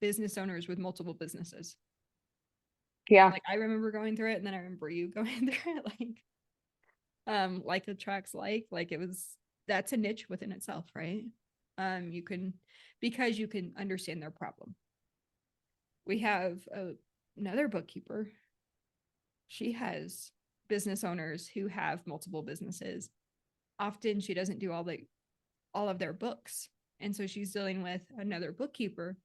business owners with multiple businesses. Yeah. Like, I remember going through it, and then I remember you going through it. Like attracts like that's a niche within itself, right? Because you can understand their problem. We have another bookkeeper. She has business owners who have multiple businesses. Often she doesn't do all of their books. And so she's dealing with another bookkeeper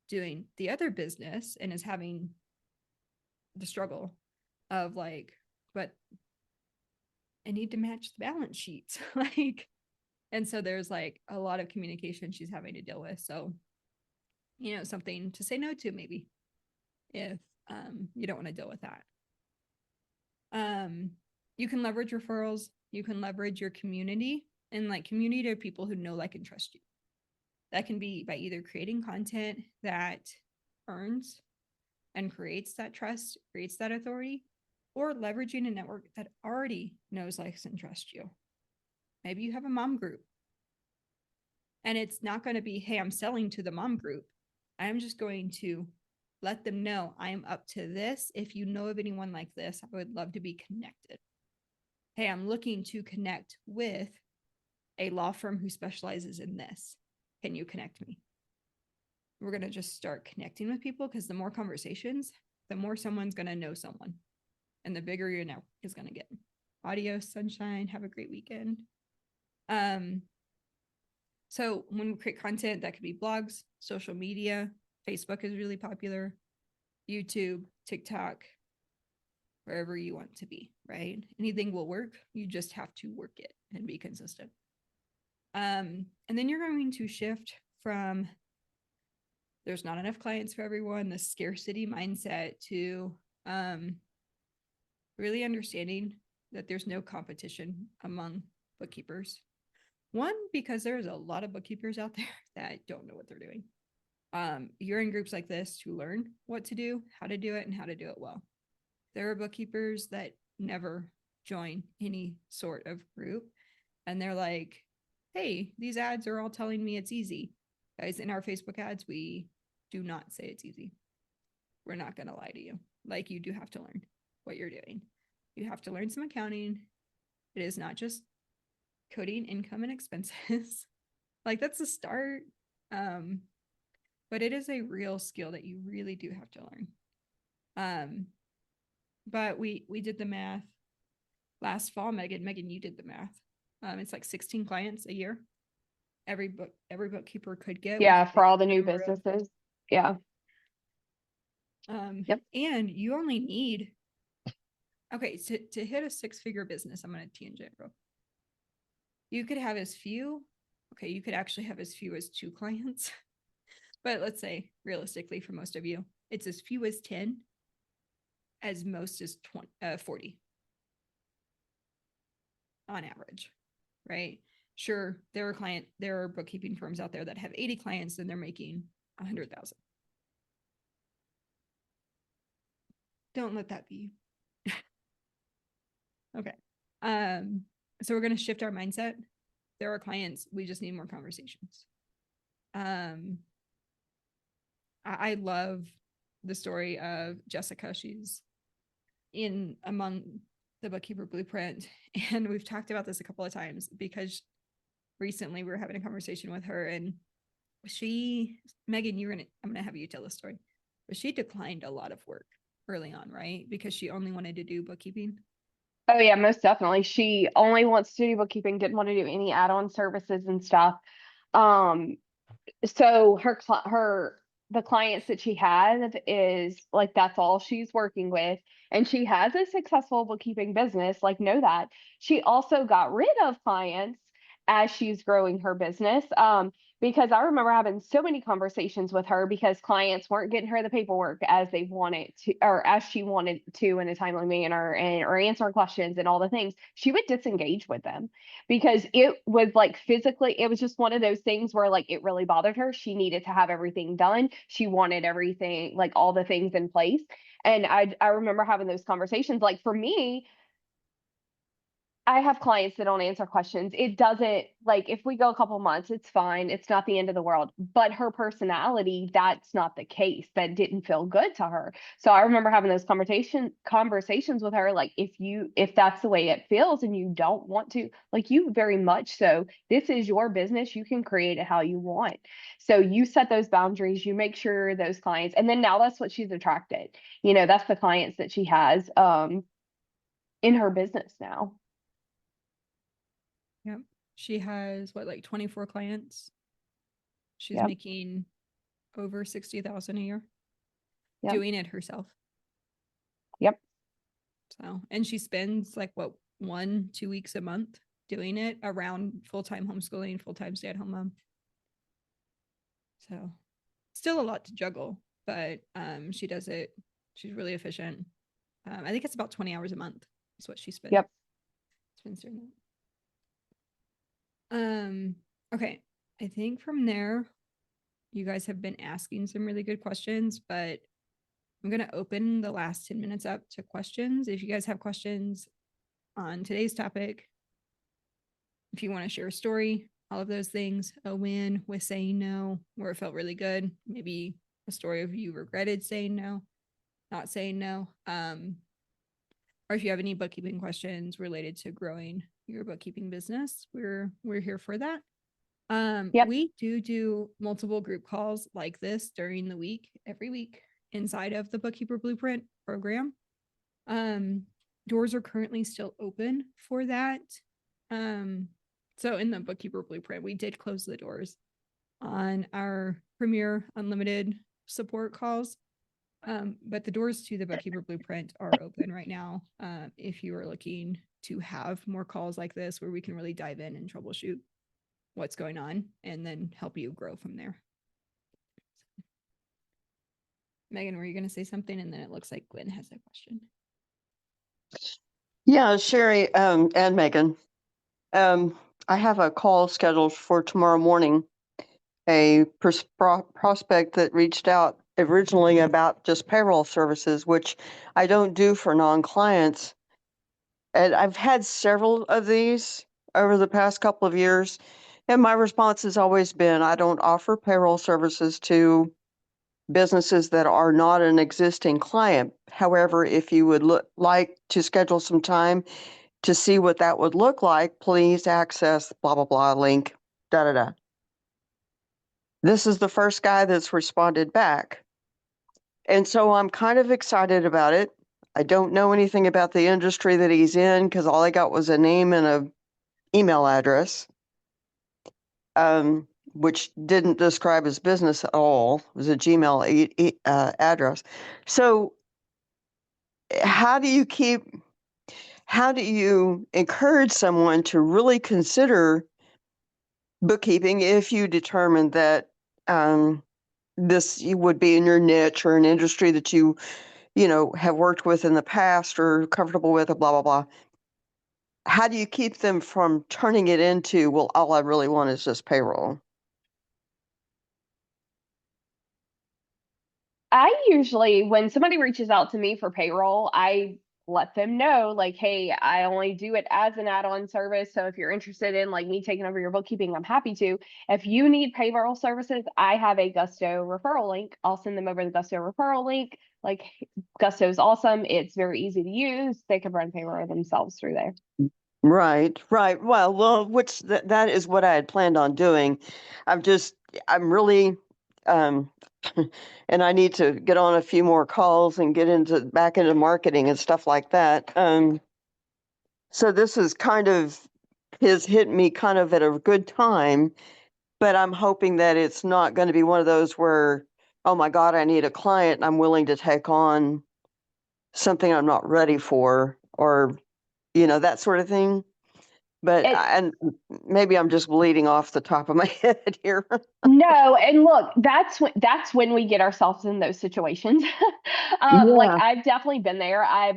doing the other business and is having the struggle of like, but I need to match the balance sheets. Like, and so there's like a lot of communication she's having to deal with. So, you know, something to say no to maybe if you don't want to deal with that. You can leverage referrals. You can leverage your community, and like, community are people who know, like, and trust you. That can be by either creating content that earns and creates that trust, creates that authority, or leveraging a network that already knows, likes, and trusts you. Maybe you have a mom group, and it's not going to be, hey, I'm selling to the mom group. I'm just going to let them know I'm up to this. If you know of anyone like this, I would love to be connected. Hey, I'm looking to connect with a law firm who specializes in this. Can you connect me? We're going to just start connecting with people, because the more conversations, the more someone's going to know someone, and the bigger your network is going to get. Adios, sunshine. Have a great weekend. So when we create content, that could be blogs, social media. Facebook is really popular, YouTube, TikTok, wherever you want to be, right? Anything will work. You just have to work it and be consistent. And then you're going to shift from there's not enough clients for everyone, the scarcity mindset, to really understanding that there's no competition among bookkeepers. One, because there's a lot of bookkeepers out there that don't know what they're doing. You're in groups like this to learn what to do, how to do it, and how to do it well. There are bookkeepers that never join any sort of group, and they're like, hey, these ads are all telling me it's easy. Guys, in our Facebook ads, we do not say it's easy. We're not going to lie to you. Like, you do have to learn what you're doing. You have to learn some accounting. It is not just coding income and expenses. Like, that's the start. but it is a real skill that you really do have to learn. But we did the math last fall. Megan, you did the math. It's like 16 clients a year. Every bookkeeper could get. Yeah, with for all the new number of- businesses. Yeah. Yep. And you only need, okay, to hit a 6-figure business, I'm going to tangent real. You could have as few, okay, you could actually have as few as 2 clients. But let's say realistically for most of you, it's as few as 10, as most as 40 on average, right? Sure, there are bookkeeping firms out there that have 80 clients and they're making 100,000. Don't let that be. Okay. So we're going to shift our mindset. There are clients, we just need more conversations. I love the story of Jessica. She's in among the Bookkeeper Blueprint, and we've talked about this a couple of times because recently we were having a conversation with her, and Megan, I'm gonna have you tell the story, but she declined a lot of work early on, right? Because she only wanted to do bookkeeping. Oh yeah, most definitely. She only wants to do bookkeeping, didn't want to do any add-on services and stuff. So the clients that she has is like that's all she's working with, and she has a successful bookkeeping business, like know that. She also got rid of clients as she's growing her business. Because I remember having so many conversations with her because clients weren't getting her the paperwork as they wanted to, or as she wanted to in a timely manner, and or answer questions and all the things. She would disengage with them because it was like physically, it was just one of those things where like it really bothered her. She needed to have everything done. She wanted everything, like all the things in place. And I remember having those conversations. Like for me, I have clients that don't answer questions. It doesn't, like, if we go a couple months, it's fine. It's not the end of the world. But her personality, that's not the case. That didn't feel good to her. So I remember having those conversations with her, like, if that's the way it feels and you don't want to, like, you very much so, this is your business. You can create it how you want. So you set those boundaries, you make sure those clients, and then now that's what she's attracted. That's the clients that she has in her business now. Yep. She has like 24 clients. She's Yep. making over 60,000 a year. Yep. Doing it herself. Yep. So, and she spends like 1-2 weeks a month doing it around full-time homeschooling, full-time stay-at-home mom. So still a lot to juggle, but she does it. She's really efficient. I think it's about 20 hours a month is what she spends. Yep. Spends doing that. Okay. I think from there, you guys have been asking some really good questions, but I'm going to open the last 10 minutes up to questions. If you guys have questions on today's topic, if you want to share a story, all of those things, a win with saying no, where it felt really good, maybe a story of you regretted saying no, not saying no. Or if you have any bookkeeping questions related to growing your bookkeeping business, we're here for that. Yep. We do multiple group calls like this during the week, every week inside of the Bookkeeper Blueprint program. Doors are currently still open for that. So in the Bookkeeper Blueprint, we did close the doors on our Premier Unlimited support calls. But the doors to the Bookkeeper Blueprint are open right now. If you are looking to have more calls like this where we can really dive in and troubleshoot what's going on and then help you grow from there. Megan, were you going to say something? And then it looks like Gwen has a question. Yeah, Sherry and Megan. I have a call scheduled for tomorrow morning. A prospect that reached out originally about just payroll services, which I don't do for non-clients. And I've had several of these over the past couple of years. And my response has always been, I don't offer payroll services to businesses that are not an existing client. However, if you would like to schedule some time to see what that would look like, please access blah, blah, blah link, da, da, da. this is the first guy that's responded back. And so I'm kind of excited about it. I don't know anything about the industry that he's in because all I got was a name and a email address, which didn't describe his business at all. It was a Gmail address. So how do you encourage someone to really consider bookkeeping if you determine that this would be in your niche or an industry that you have worked with in the past or comfortable with, blah, blah, blah. How do you keep them from turning it into, well, all I really want is just payroll? I usually, when somebody reaches out to me for payroll, I let them know, like, hey, I only do it as an add-on service. So if you're interested in like me taking over your bookkeeping, I'm happy to. If you need payroll services, I have a Gusto referral link. I'll send them over the Gusto referral link. Like, Gusto's awesome. It's very easy to use. They can run payroll themselves through there. Right. Well, which that is what I had planned on doing. I'm really, and I need to get on a few more calls and get back into marketing and stuff like that. So this is has hit me kind of at a good time, but I'm hoping that it's not going to be one of those where, oh my God, I need a client and I'm willing to take on something I'm not ready for, or, that sort of thing. But, and maybe I'm just bleeding off the top of my head here. No, and look, that's when we get ourselves in those situations. Like, Yeah. I've definitely been there. I've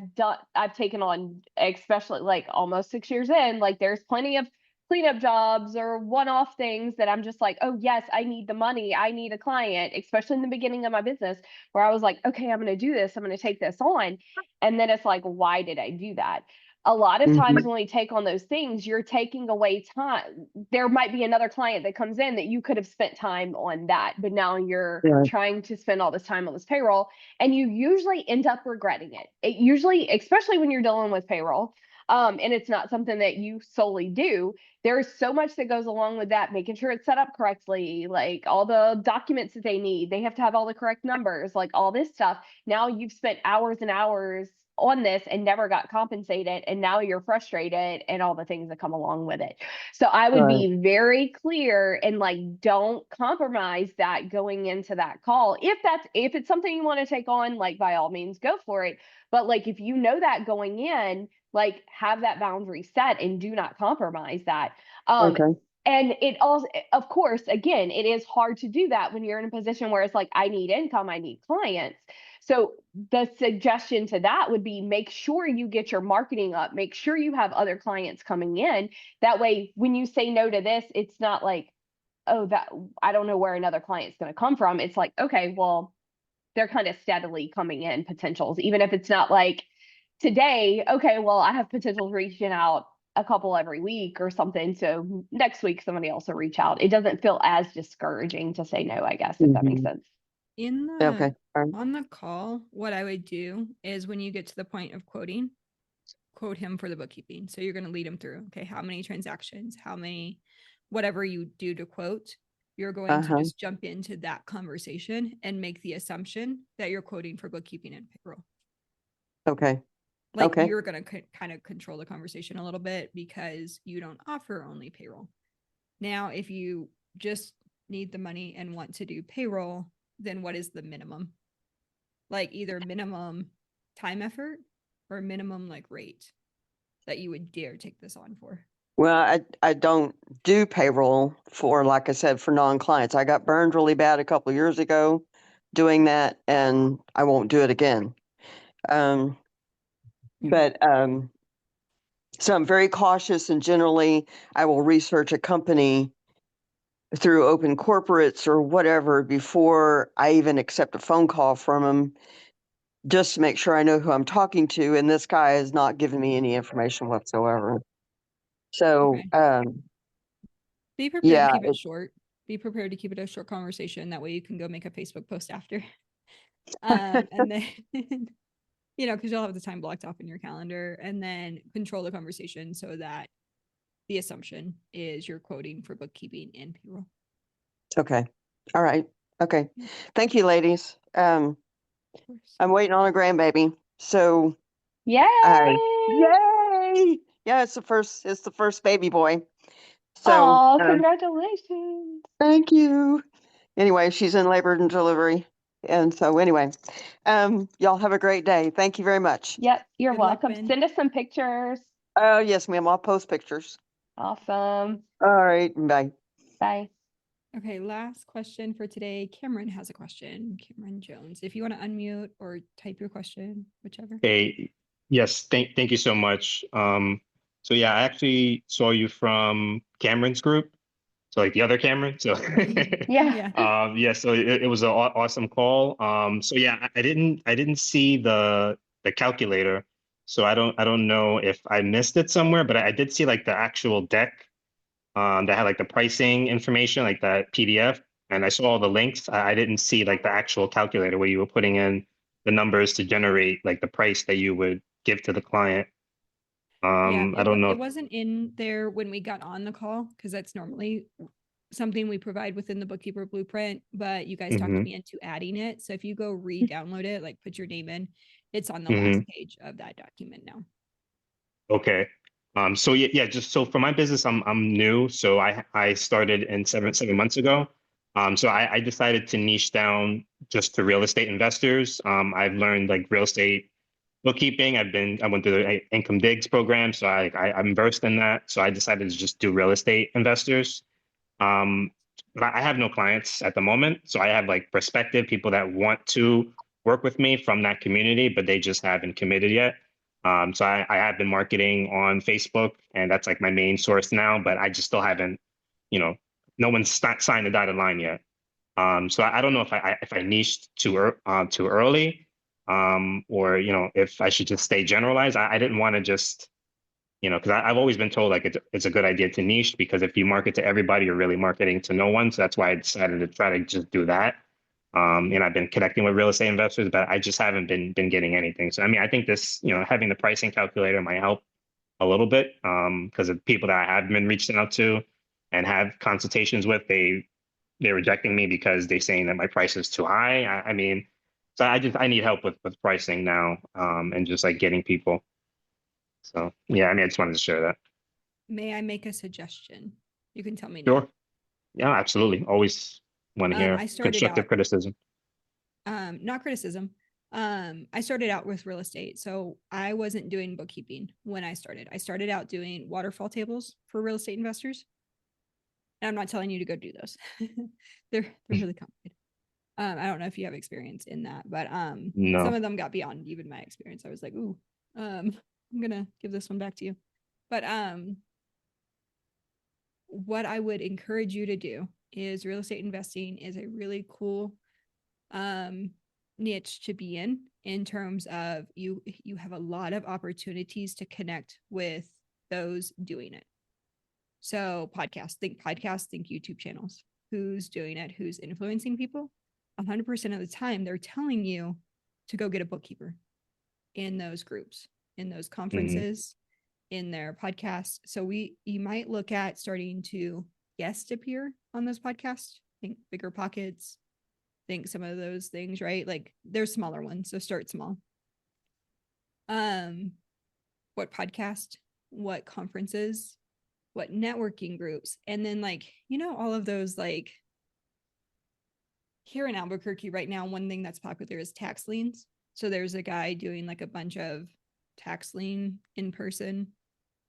taken on, especially like almost 6 years in, like there's plenty of cleanup jobs or one-off things that I'm just like, oh yes, I need the money. I need a client, especially in the beginning of my business, where I was like, okay, I'm going to do this. I'm going to take this on. And then it's like, why did I do that? A lot of times when we take on those things, you're taking away time. There might be another client that comes in that you could have spent time on that, but now you're Yeah. trying to spend all this time on this payroll, and you usually end up regretting it. It usually, especially when you're dealing with payroll, and it's not something that you solely do. There's so much that goes along with that, making sure it's set up correctly, like all the documents that they need. They have to have all the correct numbers, like all this stuff. Now you've spent hours and hours on this and never got compensated, and now you're frustrated and all the things that come along with it. So I would be very clear and like, don't compromise that going into that call. If it's something you want to take on, like, by all means go for it. But like, if you know that going in, like, have that boundary set and do not compromise that. Okay. And it also, of course, again, it is hard to do that when you're in a position where it's like, I need income, I need clients. So the suggestion to that would be, make sure you get your marketing up, make sure you have other clients coming in. That way, when you say no to this, it's not like, oh, that I don't know where another client's going to come from. It's like, okay, well, they're kind of steadily coming in potentials, even if it's not like today, okay, well, I have potentials reaching out a couple every week or something. So next week, somebody else will reach out. It doesn't feel as discouraging to say no, I guess, if that makes sense. In the Okay. on the call, what I would do is when you get to the point of quoting, quote him for the bookkeeping. So you're going to lead him through, okay, how many transactions, how many, whatever you do to quote, you're going to just jump into that conversation and make the assumption that you're quoting for bookkeeping and payroll. Okay. Like, Okay. you're going to kind of control the conversation a little bit because you don't offer only payroll. Now, if you just need the money and want to do payroll, then what is the minimum? Like, either minimum time effort or minimum like rate that you would dare take this on for? Well, I don't do payroll for, like I said, for non-clients. I got burned really bad a couple of years ago doing that, and I won't do it again. But so I'm very cautious, and generally I will research a company through open corporates or whatever before I even accept a phone call from them, just to make sure I know who I'm talking to. And this guy has not given me any information whatsoever. So, be prepared yeah, to keep it short. Be prepared to keep it a short conversation. That way you can go make a Facebook post after. And then, you know, because you'll have the time blocked off in your calendar, and then control the conversation so that the assumption is you're quoting for bookkeeping and payroll. okay. All right. Okay. Thank you, ladies. Of course. I'm waiting on a grandbaby. So, Yay! yay! Yeah, it's the first baby boy. So, Oh, congratulations. thank you. Anyway, she's in labor and delivery. And so anyway, y'all have a great day. Thank you very much. Yep, you're Good luck, welcome. Ben. Send us some pictures. Oh, yes, ma'am. I'll post pictures. Awesome. All right. Bye. Bye. Okay, last question for today. Cameron has a question. Cameron Jones. If you want to unmute or type your question, whichever. Hey, yes, thank you so much. So yeah, I actually saw you from Cameron's group, so like the other Cameron. So Yeah. yeah, so it was an awesome call. So yeah, I didn't see the calculator, so I don't know if I missed it somewhere, but I did see like the actual deck that had like the pricing information, like that PDF, and I saw all the links. I didn't see like the actual calculator where you were putting in the numbers to generate like the price that you would give to the client. Yeah, I don't know. it wasn't in there when we got on the call because that's normally something we provide within the Bookkeeper Blueprint, but you guys talked Hmm. me into adding it. So if you go re-download it, like put your name in, it's on the Hmm. last page of that document now. Okay. So yeah, just so for my business, I'm new. So I started in seven months ago. So I decided to niche down just to real estate investors. I've learned like real estate bookkeeping. I went through the income digs program, so I'm versed in that. So I decided to just do real estate investors. Um, but I have no clients at the moment, so I have like prospective people that want to work with me from that community, but they just haven't committed yet. So I have been marketing on Facebook, and that's like my main source now. But I just still haven't, you know, no one's signed the dotted line yet. So I don't know if I niched too early, or if I should just stay generalized. I didn't want to just because I've always been told like it's a good idea to niche because if you market to everybody, you're really marketing to no one. So that's why I decided to try to just do that. And I've been connecting with real estate investors, but I just haven't been getting anything. So I mean, I think this, having the pricing calculator might help a little bit because of people that I have been reaching out to and have consultations with, they're rejecting me because they're saying that my price is too high. I mean, so I need help with pricing now and just like getting people. So yeah, I mean, I just wanted to share that. May I make a suggestion? You can tell me no. Sure. Yeah, absolutely. Always want to hear I started constructive out, criticism. not criticism. I started out with real estate. So I wasn't doing bookkeeping when I started. I started out doing waterfall tables for real estate investors. And I'm not telling you to go do those. They're really complicated. I don't know if you have experience in that, but some No. of them got beyond even my experience. I was like, ooh, I'm gonna give this one back to you. But what I would encourage you to do is real estate investing is a really cool niche to be in terms of you have a lot of opportunities to connect with those doing it. So podcast, think YouTube channels. Who's doing it? Who's influencing people? 100% of the time, they're telling you to go get a bookkeeper in those groups, in those conferences, in their podcasts. So you might look at starting to guest appear on those podcasts. Think Bigger Pockets, think some of those things, right? Like they're smaller ones, so start small. What podcast, what conferences, what networking groups, and then like, all of those, like here in Albuquerque right now, one thing that's popular is tax liens. So there's a guy doing like a bunch of tax lien in-person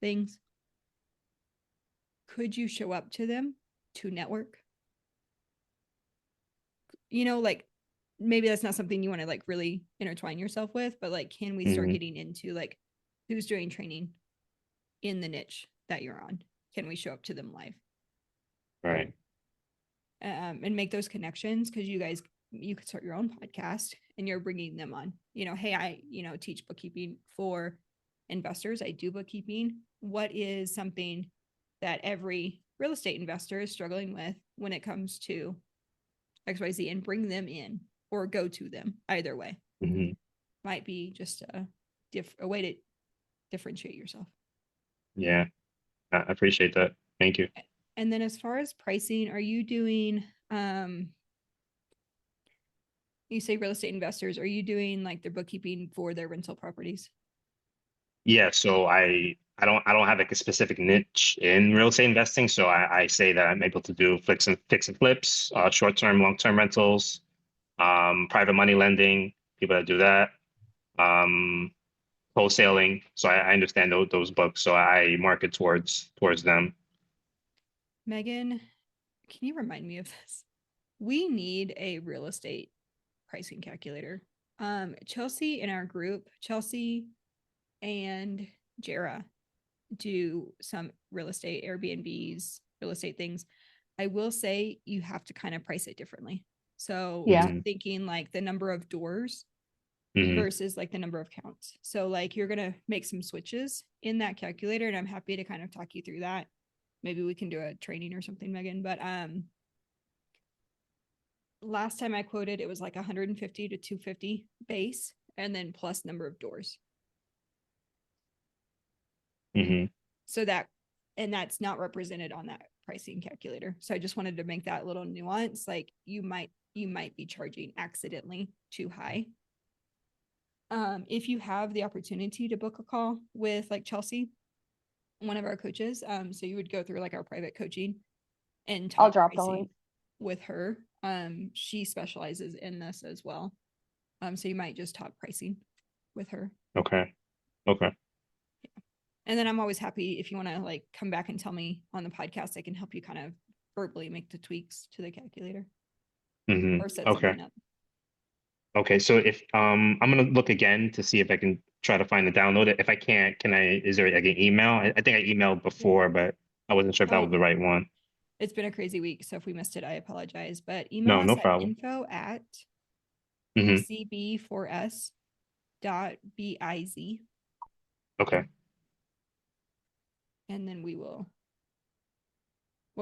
things. Could you show up to them to network? Like maybe that's not something you want to like really intertwine yourself with, but like, can we start getting into like who's doing training in the niche that you're on? Can we show up to them live? Right. And make those connections, because you could start your own podcast and you're bringing them on. Hey, I teach bookkeeping for investors. I do bookkeeping. What is something that every real estate investor is struggling with when it comes to XYZ, and bring them in or go to them? Either way might be just a way to differentiate yourself. Yeah, I appreciate that. Thank you. And then as far as pricing, are you doing you say real estate investors, are you doing like their bookkeeping for their rental properties? Yeah, so I don't have like a specific niche in real estate investing. So I say that I'm able to do fix and flips, short-term, long-term rentals, private money lending, people that do that, um, wholesaling. So I understand those books. So I market towards them. Megan, can you remind me of this? We need a real estate pricing calculator. Chelsea in our group, Chelsea and Jera do some real estate Airbnbs, real estate things. I will say you have to kind of price it differently. So Yeah. thinking like the number of doors Mhm. versus like the number of counts. So like you're gonna make some switches in that calculator, and I'm happy to kind of talk you through that. Maybe we can do a training or something, Megan. But last time I quoted, it was like 150 to 250 base, and then plus number of doors. Mhm. So that's not represented on that pricing calculator. So I just wanted to make that little nuance. Like you might be charging accidentally too high. If you have the opportunity to book a call with like Chelsea, one of our coaches, so you would go through like our private coaching and I'll talk drop the pricing link. with her. She specializes in this as well. So you might just talk pricing with her. Okay. Okay. And then I'm always happy if you want to like come back and tell me on the podcast, I can help you kind of verbally make the tweaks to the calculator Mhm. or set Okay. something up. Okay. So if I'm gonna look again to see if I can try to find the download it. If I can't, is there like an email? I think I emailed before, but I wasn't sure if that was Oh, the right one. it's been a crazy week. So if we missed it, I apologize. But email No, us no at problem. info@cb4s.biz. Okay. And then we'll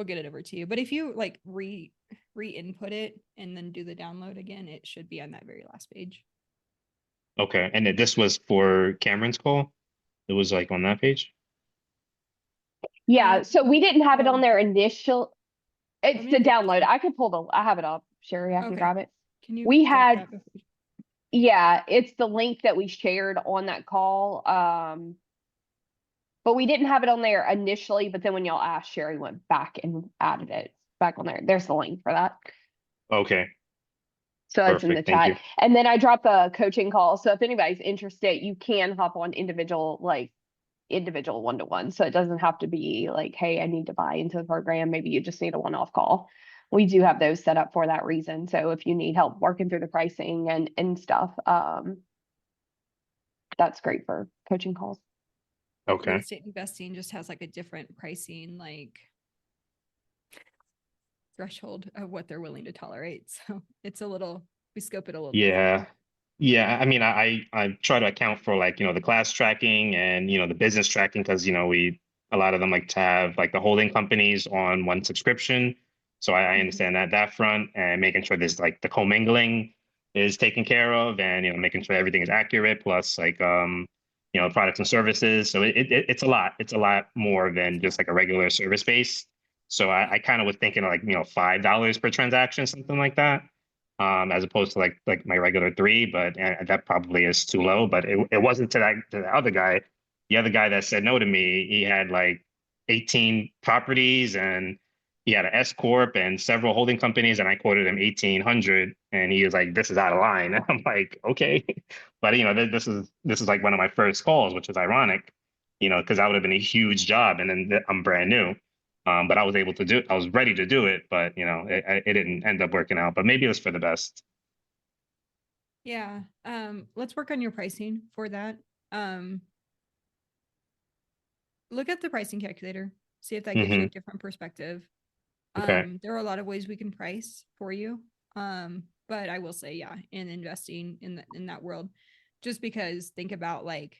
get it over to you. But if you like re-input it and then do the download again, it should be on that very last page. Okay. And then this was for Cameron's call. It was like on that page. Yeah, so we didn't have it oh. on there initial. It's me the look at download. I could I have it up. Sherry, I can Okay. grab it. Can you We drop had, that before? yeah, it's the link that we shared on that call. But we didn't have it on there initially, but then when y'all asked, Sherry went back and added it back on there. There's the link for that. Okay. So it's in the Perfect. Thank you. chat. And then I dropped the coaching call. So if anybody's interested, you can hop on individual one-to-one. So it doesn't have to be like, hey, I need to buy into the program. Maybe you just need a one-off call. We do have those set up for that reason. So if you need help working through the pricing and stuff, that's great for coaching calls. Real Okay. estate investing just has like a different pricing, like threshold of what they're willing to tolerate. So it's we scope it a little Yeah. differently. Yeah. I mean, I try to account for like, the class tracking and, the business tracking because, a lot of them like to have like the holding companies on one subscription. So I Mhm. understand that front and making sure there's like the commingling is taken care of and, making sure everything is accurate plus like, products and services. So it's a lot. It's a lot more than just like a regular service base. So I kind of was thinking like, $5 per transaction, something like that. As opposed to like my regular 3, but that probably is too low. But it wasn't to the other guy. The other guy that said no to me, he had like 18 properties and he had an S corp and several holding companies, and I quoted him 1,800, and he was like, "This is out of line." And I'm like, "Okay," but this is like one of my first calls, which is ironic, because that would have been a huge job, and then I'm brand new. But I was able to I was ready to do it, but it didn't end up working out, but maybe it was for the best. Yeah. Let's work on your pricing for that. Look at the pricing calculator, see if that gives you a different perspective. Okay. There are a lot of ways we can price for you. But I will say, yeah, in investing in that world, just because think about like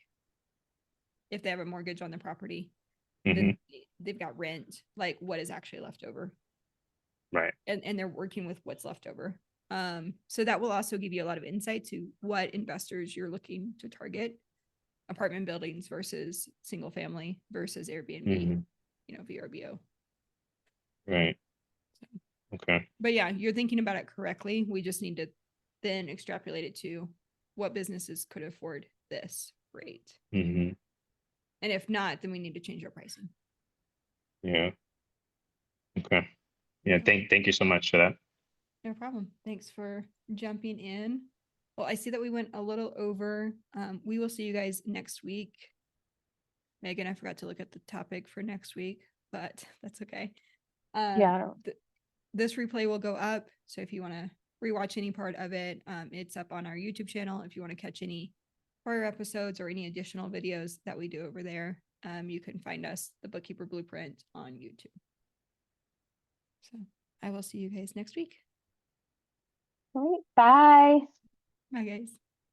if they have a mortgage on the property, then they've got rent, like what is actually left over. Right. And they're working with what's left over. So that will also give you a lot of insight to what investors you're looking to target, apartment buildings versus single family versus Airbnb, VRBO. Right. Okay. But yeah, you're thinking about it correctly. We just need to then extrapolate it to what businesses could afford this rate. Hmm. And if not, then we need to change our pricing. Yeah. Okay. Yeah. Thank you so much for that. No problem. Thanks for jumping in. Well, I see that we went a little over. We will see you guys next week. Megan, I forgot to look at the topic for next week, but that's okay. Yeah, I don't- This replay will go up. So if you want to rewatch any part of it, it's up on our YouTube channel. If you want to catch any prior episodes or any additional videos that we do over there, you can find us, the Bookkeeper Blueprint, on YouTube. So I will see you guys next week. All right, bye. Bye, guys.